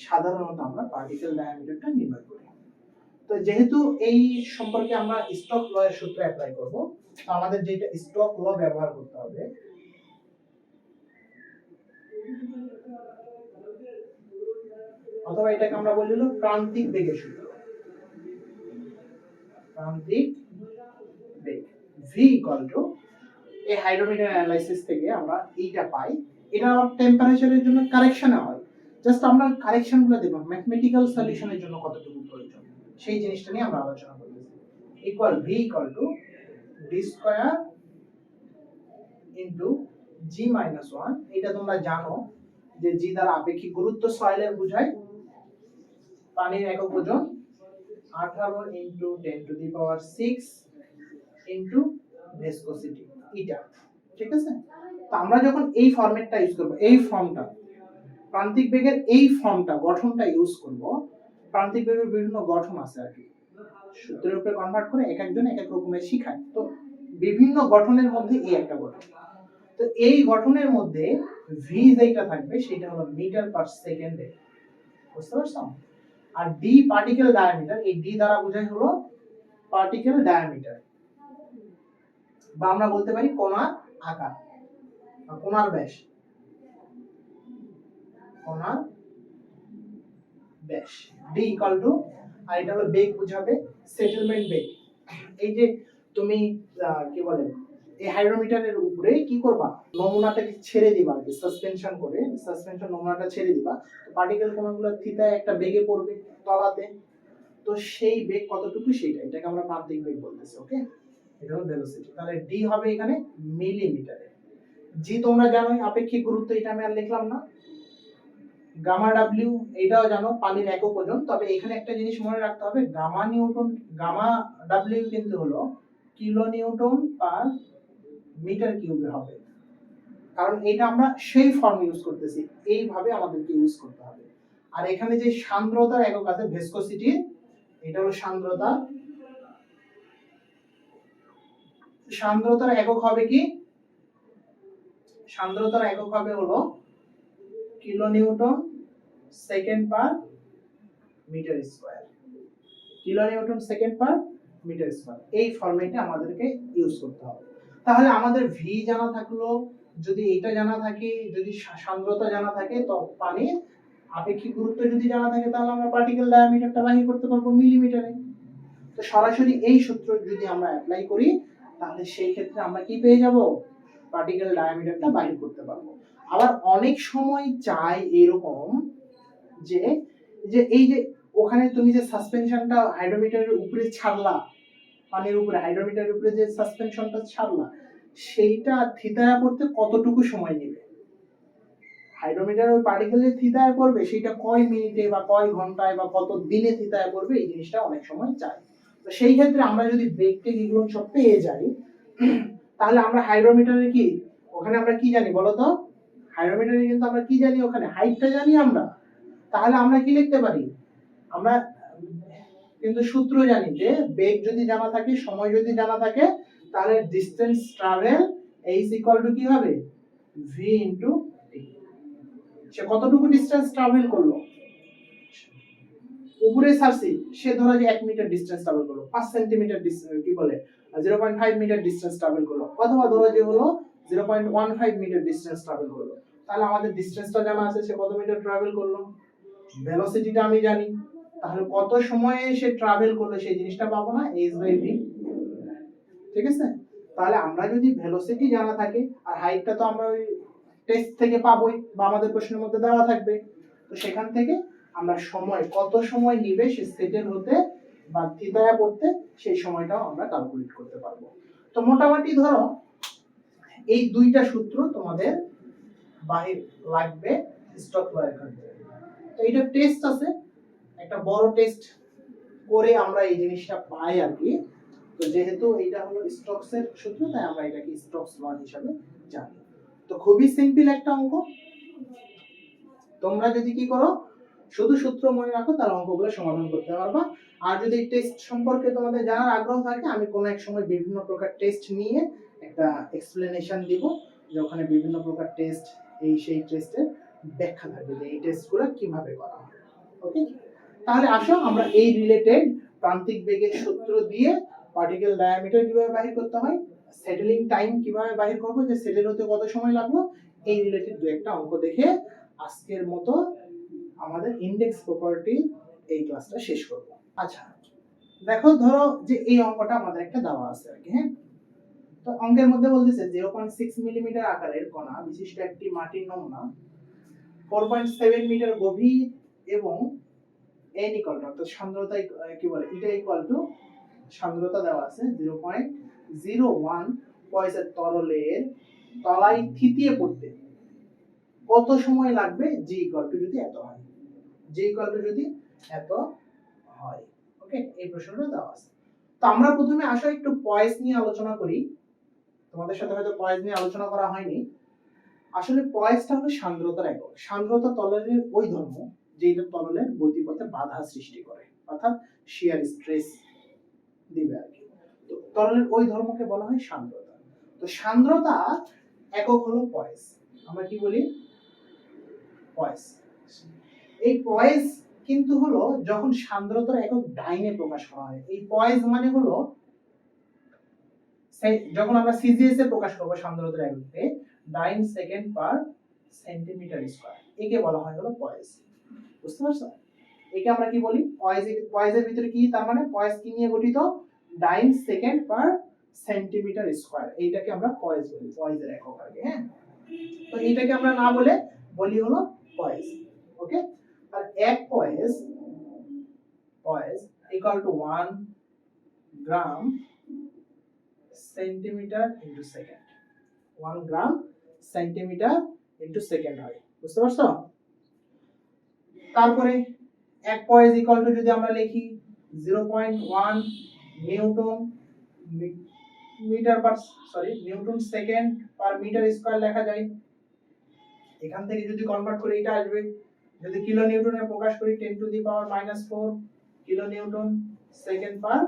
সাধারণত আমরা পার্টিকেল ডায়ামিটারটা নির্ণয় করি। তো যেহেতু এই সম্পর্কে আমরা স্টোক ল এর সূত্র অ্যাপ্লাই করব, তো আমাদের যেটা স্টোক ল ব্যবহার করতে হবে, অথবা এটাকে আমরা বলি হলো প্রান্তিক বেগের সূত্র। প্রান্তিক বেগ v এই হাইড্রোমিটার অ্যানালাইসিস থেকে আমরা এইটা পাই। এটা আমার টেম্পারেচারের জন্য কারেকশনে হয়, জাস্ট আমরা কারেকশনগুলো দেখব ম্যাথমেটিক্যাল সলিউশনের জন্য কতটুকু প্রয়োজন সেই জিনিসটা নিয়ে আমরা আলোচনা করব। Equal v d square into g minus 1। এটা তোমরা জানো যে g দ্বারা আপেক্ষিক গুরুত্ব সয়েলের বোঝায়, পানির একক ওজন 18 into 10 to the power 6 into viscosity এটা। ঠিক আছে, তো আমরা যখন এই ফরম্যাটটা ইউজ করব, এই ফর্মটা প্রান্তিক বেগের এই ফর্মটা গঠনটা ইউজ করব। প্রান্তিক বেগের বিভিন্ন গঠন আছে আর কি, সূত্রের উপরে কনভার্ট করে এক একজন এক এক রকমের শিখায়। তো বিভিন্ন গঠনের মধ্যে এই একটা গঠন। তো এই গঠনের মধ্যে v যেটা থাকবে সেটা হলো মিটার পার সেকেন্ডে, বুঝতে পারছো? আর d পার্টিকেল ডায়ামিটার, এই d দ্বারা বোঝায় হলো পার্টিকেল ডায়ামিটার, বা আমরা বলতে পারি কণার আকার বা কণার ব্যাস। কণার ব্যাস d আর এটা হলো বেগ বোঝাবে, সেটেলমেন্ট বেগ। এই যে তুমি কি বলে এই হাইড্রোমিটারের উপরে কি করবা, নমুনাটাকে ছেড়ে দিবা আর কি, সাসপেনশন করে সাসপেনশন নমুনাটা ছেড়ে দিবা, তো পার্টিকেল কণাগুলো থিতায় একটা বেগে পড়বে তলাতে। তো সেই বেগ কতটুকু সেটা, এটাকে আমরা প্রান্তিক বেগ বলতেছি। ওকে, এটা হলো ভেলোসিটি। তাহলে d হবে এখানে মিলিমিটারে। g তোমরা জানোই আপেক্ষিক গুরুত্ব, এটা আমি আর লিখলাম না। গামা w এটাও জানো পানির একক ওজন, তবে এখানে একটা জিনিস মনে রাখতে হবে, গামা w কিন্তু হলো কিলো নিউটন পার মিটার কিউবে হবে, কারণ এটা আমরা সেই ফর্ম ইউজ করতেছি, এইভাবে আমাদেরকে ইউজ করতে হবে। আর এখানে যে সান্দ্রতার একক আছে ভিসকোসিটি, এটা হলো সান্দ্রতা। সান্দ্রতার একক হবে কি, সান্দ্রতার একক হবে হলো kilo newton second per metre square. Kilo newton second per metre square, এই ফরম্যাটে আমাদেরকে ইউজ করতে হবে। তাহলে আমাদের v জানা থাকলো, যদি এটা জানা থাকে, যদি সান্দ্রতা জানা থাকে, তো পানির আপেক্ষিক গুরুত্ব যদি জানা থাকে, তাহলে আমরা পার্টিকেল ডায়ামিটারটা বাহির করতে পারবো মিলিমিটারে। তো সরাসরি এই সূত্র যদি আমরা অ্যাপ্লাই করি, তাহলে সেই ক্ষেত্রে আমরা কি পেয়ে যাব, পার্টিকেল ডায়ামিটারটা বাহির করতে পারবো। আবার অনেক সময় চাই এরকম যে যে এই যে ওখানে তুমি যে সাসপেনশনটা হাইড্রোমিটারের উপরে ছাড়লা, পানির উপরে হাইড্রোমিটারের উপরে যে সাসপেনশনটা ছাড়লা, সেইটা থিতায় পড়তে কতটুকু সময় নেবে, হাইড্রোমিটার ওই পার্টিকেল যে থিতায় পড়বে সেটা কয় মিনিটে বা কয় ঘন্টায় বা কত দিনে থিতায় পড়বে, এই জিনিসটা অনেক সময় চাই। তো সেই ক্ষেত্রে আমরা যদি বেগকে এগুলো সব পেয়ে যাই, তাহলে আমরা হাইড্রোমিটারে কি ওখানে আমরা কি জানি বলো তো, হাইড্রোমিটারে কিন্তু আমরা কি জানি, ওখানে হাইটটা জানি আমরা। তাহলে আমরা কি লিখতে পারি, আমরা কিন্তু সূত্র জানি যে বেগ যদি জানা থাকে, সময় যদি জানা থাকে, তাহলে ডিসটেন্স ট্রাভেল h কি হবে, v t। সে কতটুকু ডিসটেন্স ট্রাভেল করলো, উপরে ছাড়ছি সে ধরো যে 1 মিটার ডিসটেন্স ট্রাভেল করলো, 5 সেন্টিমিটার কি বলে 0.5 মিটার ডিসটেন্স ট্রাভেল করলো, অথবা ধরো যে হলো 0.15 মিটার ডিসটেন্স ট্রাভেল করলো। তাহলে আমাদের ডিসটেন্সটা জানা আছে, সে কত মিটার ট্রাভেল করলো, ভেলোসিটিটা আমি জানি, তাহলে কত সময়ে সে ট্রাভেল করলো সেই জিনিসটা পাবো না, h/v। ঠিক আছে, তাহলে আমরা যদি ভেলোসিটি জানা থাকে, আর হাইটটা তো আমরা ওই টেস্ট থেকে পাবোই বা আমাদের প্রশ্নের মধ্যে দেওয়া থাকবে, তো সেখান থেকে আমরা সময় কত সময় নিবে সে সেটেল হতে বা থিতায় পড়তে, সেই সময়টাও আমরা ক্যালকুলেট করতে পারবো। তো মোটামুটি ধরো এই দুইটা সূত্র তোমাদের বাহির লাগবে স্টোক ল এর ক্ষেত্রে। তো এটা টেস্ট আছে, একটা বড় টেস্ট করে আমরা এই জিনিসটা পাই আর কি। তো যেহেতু এটা হলো স্টোকসের সূত্র, তাই আমরা এটাকে স্টোকস ল হিসাবে জানি। তো খুবই সিম্পল একটা অঙ্ক। তোমরা যদি কি করো, শুধু সূত্র মনে রাখো, তার অঙ্কগুলো সমাধান করতে পারবা। আর যদি টেস্ট সম্পর্কে তোমাদের জানার আগ্রহ থাকে, আমি কোনো এক সময় বিভিন্ন প্রকার টেস্ট নিয়ে একটা এক্সপ্লেনেশন দিব, যে ওখানে বিভিন্ন প্রকার টেস্ট, এই সেই টেস্টের ব্যাখ্যা থাকবে যে এই টেস্টগুলো কিভাবে করা হয়। ওকে, তাহলে আসো আমরা এই রিলেটেড প্রান্তিক বেগের সূত্র দিয়ে পার্টিকেল ডায়ামিটার কিভাবে বাহির করতে হয়, সেটেলিং টাইম কিভাবে বাহির করব, যে সেটেল হতে কত সময় লাগলো, এই রিলেটেড দু একটা অঙ্ক দেখে আজকের মতো আমাদের ইন্ডেক্স প্রপার্টি এই ক্লাসটা শেষ করব। আচ্ছা দেখো, ধরো যে এই অঙ্কটা আমাদের একটা দেওয়া আছে আর কি, হ্যাঁ। তো অঙ্কের মধ্যে বলতেছে 0.6 মিলিমিটার আকারের কণা বিশিষ্ট একটি মাটির নমুনা 4.7 মিটার গভীর এবং n ইকুয়াল টু, অর্থাৎ সান্দ্রতা কি বলে, এটা ইকুয়াল টু সান্দ্রতা দেওয়া আছে 0.01 পয়সার তরলের তলায় থিতিয়ে পড়তে কত সময় লাগবে, জি ইকুয়াল টু যদি এত হয়, জি ইকুয়াল টু যদি এত হয়। ওকে, এই প্রশ্নটা দেওয়া আছে। তো আমরা প্রথমে আসলে একটু পয়েস নিয়ে আলোচনা করি। তোমাদের সাথে হয়তো পয়েস নিয়ে আলোচনা করা হয়নি। আসলে পয়েসটা হলো সান্দ্রতার একক। সান্দ্রতা তরলের ওই ধর্ম যেটা তরলের গতিপথে বাধা সৃষ্টি করে, অর্থাৎ শিয়ার স্ট্রেস দিবে আর কি। তো তরলের ওই ধর্মকে বলা হয় সান্দ্রতা। তো সান্দ্রতা একক হলো পয়েস। আমরা কি বলি, পয়েস। এই পয়েস কিন্তু হলো যখন সান্দ্রতার একক ডাইনে প্রকাশ করা হয়। এই পয়েস মানে হলো যখন আমরা সিজিএস এ প্রকাশ করব সান্দ্রতার এককে, ডাইন সেকেন্ড পার সেন্টিমিটার স্কয়ার, একে বলা হয় হলো পয়েস। বুঝতে পারছো? একে আমরা কি বলি, পয়েসের ভিতরে কি, তার মানে পয়েস কি নিয়ে গঠিত, ডাইন সেকেন্ড পার সেন্টিমিটার স্কয়ার, এইটাকে আমরা পয়েস বলি, পয়েসের একক আর কি, হ্যাঁ। তো এইটাকে আমরা না বলে বলি হলো পয়েস। ওকে, আর এক poise equal to 1 gram centimetre into second, 1 gram centimetre into second হয়। বুঝতে পারছো? তারপরে এক পয়েস ইকুয়াল টু যদি আমরা লিখি 0.1 newton newton second per metre square লেখা যায়। এখান থেকে যদি কনভার্ট করি এটা আসবে, যদি কিলো নিউটনে প্রকাশ করি 10 to the power -4 kilo newton second per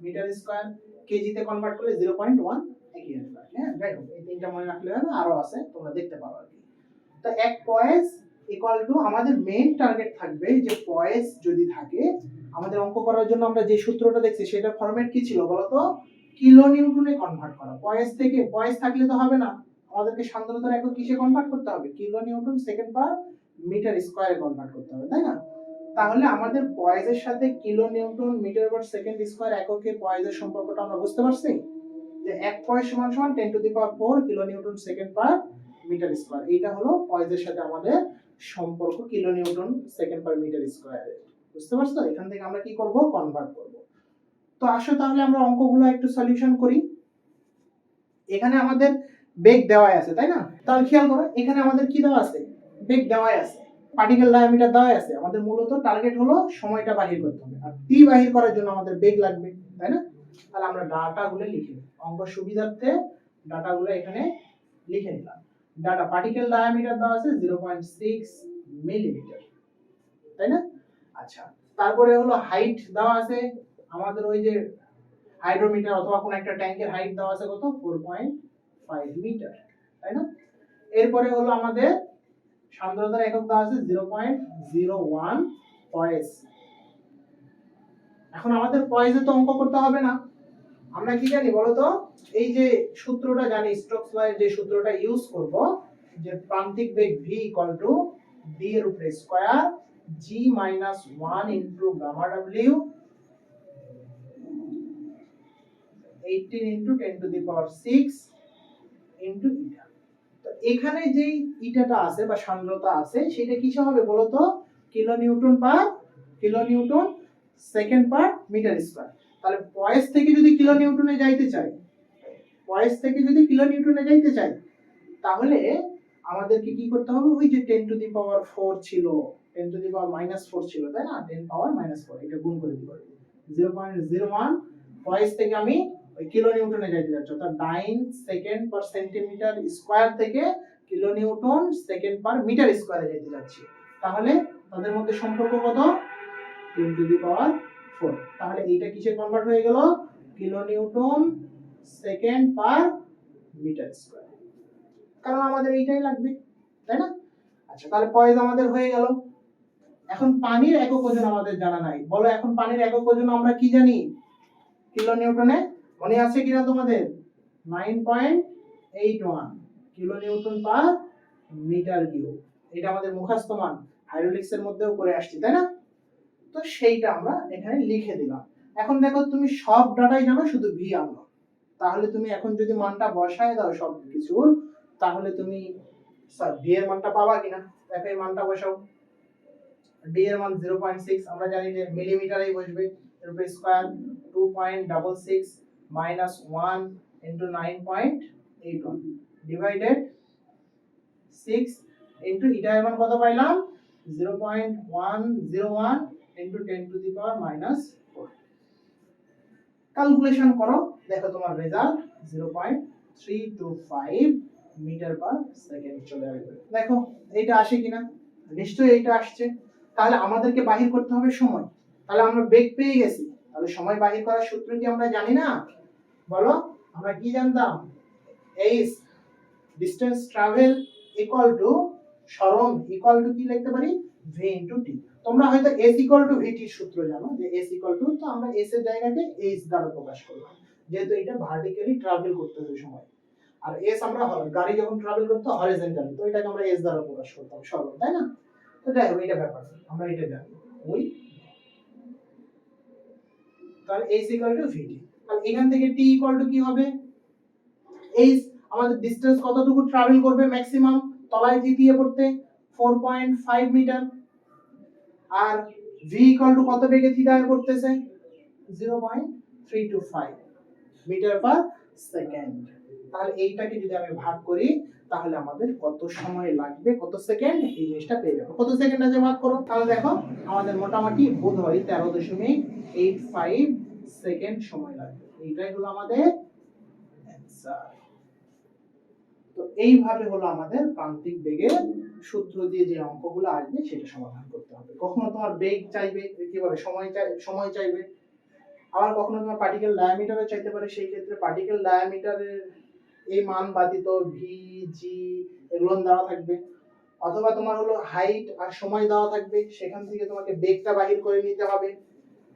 metre square, কেজিতে কনভার্ট করলে 0.1 একই আসবে। হ্যাঁ, যাই হোক, এই তিনটা মনে রাখলে হবে, আরো আছে তোমরা দেখতে পারো আর কি। তো এক পয়েস ইকুয়াল টু, আমাদের মেইন টার্গেট থাকবে যে পয়েস যদি থাকে, আমাদের অঙ্ক করার জন্য আমরা যে সূত্রটা দেখছি সেটা ফরম্যাট কি ছিল বলতো, কিলো নিউটনে কনভার্ট করা। পয়েস থেকে, পয়েস থাকলে তো হবে না, আমাদেরকে সান্দ্রতার একক কিসে কনভার্ট করতে হবে, kilo newton second per metre স্কয়ারে কনভার্ট করতে হবে, তাই না? তাহলে আমাদের পয়েসের সাথে kilo newton metre per second square এককে পয়েসের সম্পর্কটা আমরা বুঝতে পারছি, যে এক পয়েস সমান সমান 10 to the power 4 kilo newton second per metre square. এটা হলো পয়েসের সাথে আমাদের সম্পর্ক, kilo newton second per metre স্কয়ারে। বুঝতে পারছো? এখান থেকে আমরা কি করব, কনভার্ট করব। তো আসো তাহলে আমরা অঙ্কগুলো একটু সলিউশন করি। এখানে আমাদের বেগ দেওয়া আছে, তাই না? তাহলে খেয়াল করো, এখানে আমাদের কি দেওয়া আছে, বেগ দেওয়া আছে, পার্টিকেল ডায়ামিটার দেওয়া আছে। আমাদের মূলত টার্গেট হলো সময়টা বাহির করতে হবে, আর টি বাহির করার জন্য আমাদের বেগ লাগবে, তাই না? তাহলে আমরা ডাটাগুলো লিখে নিই, অঙ্ক সুবিধার্থে ডাটাগুলো এখানে লিখে নিলাম। ডাটা, পার্টিকেল ডায়ামিটার দেওয়া আছে 0.6 মিলিমিটার, তাই না? আচ্ছা, তারপরে হলো হাইট দেওয়া আছে আমাদের, ওই যে হাইড্রোমিটার অথবা কোন একটা ট্যাঙ্কের হাইট দেওয়া আছে কত, 4.5 মিটার, তাই না? এরপরে হলো আমাদের সান্দ্রতার একক দেওয়া আছে 0.01 পয়েস। এখন আমাদের পয়েসে তো অঙ্ক করতে হবে না, আমরা কি জানি বলতো, এই যে সূত্রটা জানি, স্টোকস লয়ের যে সূত্রটা ইউজ করব, যে প্রান্তিক বেগ v d এর উপরে square g - 1 into gamma w 18 into 10 to the power 6 into eta. তো এখানে যেই ইটাটা আছে বা সান্দ্রতা আছে, সেটা কিসে হবে বলতো, kilo newton second per metre square. তাহলে পয়েস থেকে যদি কিলো নিউটনে যাইতে চাই, তাহলে আমাদেরকে কি করতে হবে, ওই যে 10 টু দি পাওয়ার 4 ছিল, 10 টু দি পাওয়ার -4 ছিল, তাই না? 10 পাওয়ার -4 এটা গুণ করে দিব, 0.01 পয়েস থেকে আমি ওই কিলো নিউটনে যাইতে যাচ্ছে, অর্থাৎ 9 সেকেন্ড পার সেন্টিমিটার স্কয়ার থেকে kilo newton second per metre স্কয়ারে যেতে যাচ্ছে। তাহলে তাদের মধ্যে সম্পর্ক কত? 10 টু দি পাওয়ার 4। তাহলে এইটা কিসে কনভার্ট হয়ে গেল? Kilo newton second per metre square, কারণ আমাদের এইটাই লাগবে, তাই না? আচ্ছা, তাহলে পয়েজ আমাদের হয়ে গেল। এখন পানির একক ওজন আমাদের জানা নাই। বলো এখন পানির একক ওজন আমরা কি জানি? কিলো নিউটনে। মনে আছে কিনা তোমাদের? 9.81 kilo newton per metre cube. এটা আমাদের মুখস্থ মান, হাইড্রোলিক্স এর মধ্যেও করে আসছি, তাই না? তো সেইটা আমরা এখানে লিখে দিলাম। এখন দেখো তুমি সব ডাটাই জানো, শুধু ভি আনো। তাহলে তুমি এখন যদি মানটা বসায় দাও সব কিছুর, তাহলে তুমি ভি এর মানটা পাবা কিনা? দেখো এই মানটা বসাও। ডি এর মান 0.6, আমরা জানি যে মিলিমিটারেই বসবে, এর উপরে square 2.66 minus 1 into 9.81 divided 6 into এটা এর মান কত পাইলাম? 0.101 into 10 to the power minus 4। Calculation করো, দেখো তোমার রেজাল্ট 0.325 মিটার পার সেকেন্ড চলে আসবে। দেখো এইটা আসে কিনা? নিশ্চয়ই এইটা আসছে। তাহলে আমাদেরকে বাহির করতে হবে সময়। তাহলে আমরা বেগ পেয়ে গেছি, তাহলে সময় বাহির করার সূত্র কি আমরা জানি না? বলো, আমরা কি জানতাম? h distance travel equal to সরণ ইকুয়াল টু কি লিখতে পারি? v into t। তোমরা হয়তো s ইকুয়াল টু vt এর সূত্র জানো, যে s ইকুয়াল টু, তো আমরা s এর জায়গাতে h দ্বারা প্রকাশ করলাম, যেহেতু এটা ভার্টিক্যালি ট্রাভেল করতে হবে সময়। আর s আমরা গাড়ি যখন ট্রাভেল করতে হরিজন্টালি, তো এটাকে আমরা s দ্বারা প্রকাশ করতাম, সরণ, তাই না? তো যাই হোক, এটা ব্যাপার আমরা এটা জানি। ওই তাহলে h ইকুয়াল টু vt। তাহলে এখান থেকে t ইকুয়াল টু কি হবে? h আমাদের ডিসটেন্স কতটুকু ট্রাভেল করবে ম্যাক্সিমাম তলায় দ্বিতীয় করতে? 4.5 মিটার। আর v ইকুয়াল টু কত বেগে থিটায় করতেছে? 0.325 মিটার পার সেকেন্ড। তাহলে এইটাকে যদি আমি ভাগ করি, তাহলে আমাদের কত সময় লাগবে, কত সেকেন্ড, এই জিনিসটা পেয়ে যাবো। কত সেকেন্ড আছে ভাগ করো, তাহলে দেখো আমাদের মোটামুটি বোধ হয় 13.85 সেকেন্ড সময় লাগবে। এইটাই হলো আমাদের অ্যানসার। তো এইভাবে হলো আমাদের প্রান্তিক বেগের সূত্র দিয়ে যে অঙ্কগুলো আসবে সেটা সমাধান করতে হবে। কখনো তোমার বেগ চাইবে, কিভাবে সময় চাইবে, আবার কখনো তোমার পার্টিকেল ডায়ামিটারে চাইতে পারে, সেই ক্ষেত্রে পার্টিকেল ডায়ামিটারের এই মান ব্যতীত ভি, জি এগুলো দেওয়া থাকবে। অথবা তোমার হলো হাইট আর সময় দেওয়া থাকবে, সেখান থেকে তোমাকে বেগটা বাহির করে নিতে হবে।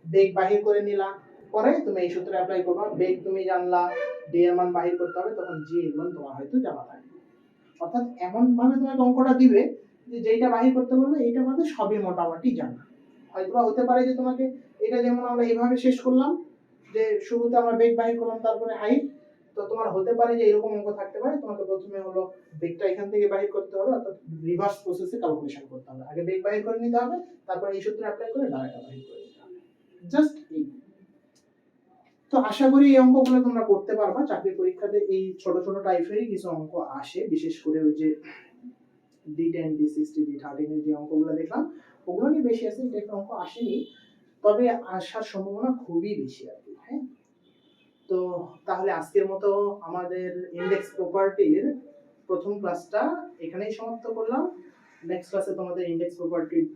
বেগ বাহির করে নিলা, পরে তুমি এই সূত্র অ্যাপ্লাই করবা। বেগ তুমি জানলা, ডি এর মান বাহির করতে হবে, তখন জি এর মান তোমার হয়তো জানা থাকবে। অর্থাৎ এমন ভাবে তোমাকে অঙ্কটা দিবে যে যেটা বাহির করতে বলবে এইটা আমাদের সবই মোটামুটি জানা। হয়তো হতে পারে যে তোমাকে এটা, যেমন আমরা এইভাবে শেষ করলাম যে শুরুতে আমরা বেগ বাহির করলাম তারপরে হাইট, তো তোমার হতে পারে যে এরকম অঙ্ক থাকতে পারে, তোমাকে প্রথমে হলো বেগটা এখান থেকে বাহির করতে হবে, অর্থাৎ রিভার্স প্রসেসে ক্যালকুলেশন করতে হবে। আগে বেগ বাহির করে নিতে হবে, তারপর এই সূত্র অ্যাপ্লাই করে ডায়াটা বাহির করে নিতে হবে। জাস্ট এই। তো আশা করি এই অঙ্কগুলো তোমরা করতে পারবা। চাকরি পরীক্ষাতে এই ছোট ছোট টাইপেরই কিছু অঙ্ক আসে, বিশেষ করে ওই যে D10, D60, D13 এর যে অঙ্কগুলো দেখলাম ওগুলো নিয়ে বেশি আছে, এই টাইপের অঙ্ক আসেনি, তবে আসার সম্ভাবনা খুবই বেশি আর কি। হ্যাঁ, তো তাহলে আজকের মতো আমাদের ইন্ডেক্স প্রপার্টির প্রথম ক্লাসটা এখানেই সমাপ্ত করলাম। নেক্সট ক্লাসে তোমাদের ইন্ডেক্স প্রপার্টির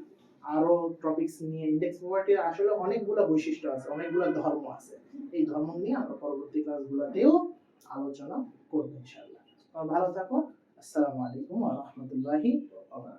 আরো টপিকস নিয়ে, ইন্ডেক্স প্রপার্টির আসলে অনেকগুলো বৈশিষ্ট্য আছে, অনেকগুলো ধর্ম আছে, এই ধর্ম নিয়ে আমরা পরবর্তী ক্লাসগুলোতেও আলোচনা করব ইনশাআল্লাহ। ভালো থাকো। আসসালামু আলাইকুম ওয়া রাহমাতুল্লাহি ওয়া বারাকাতুহু।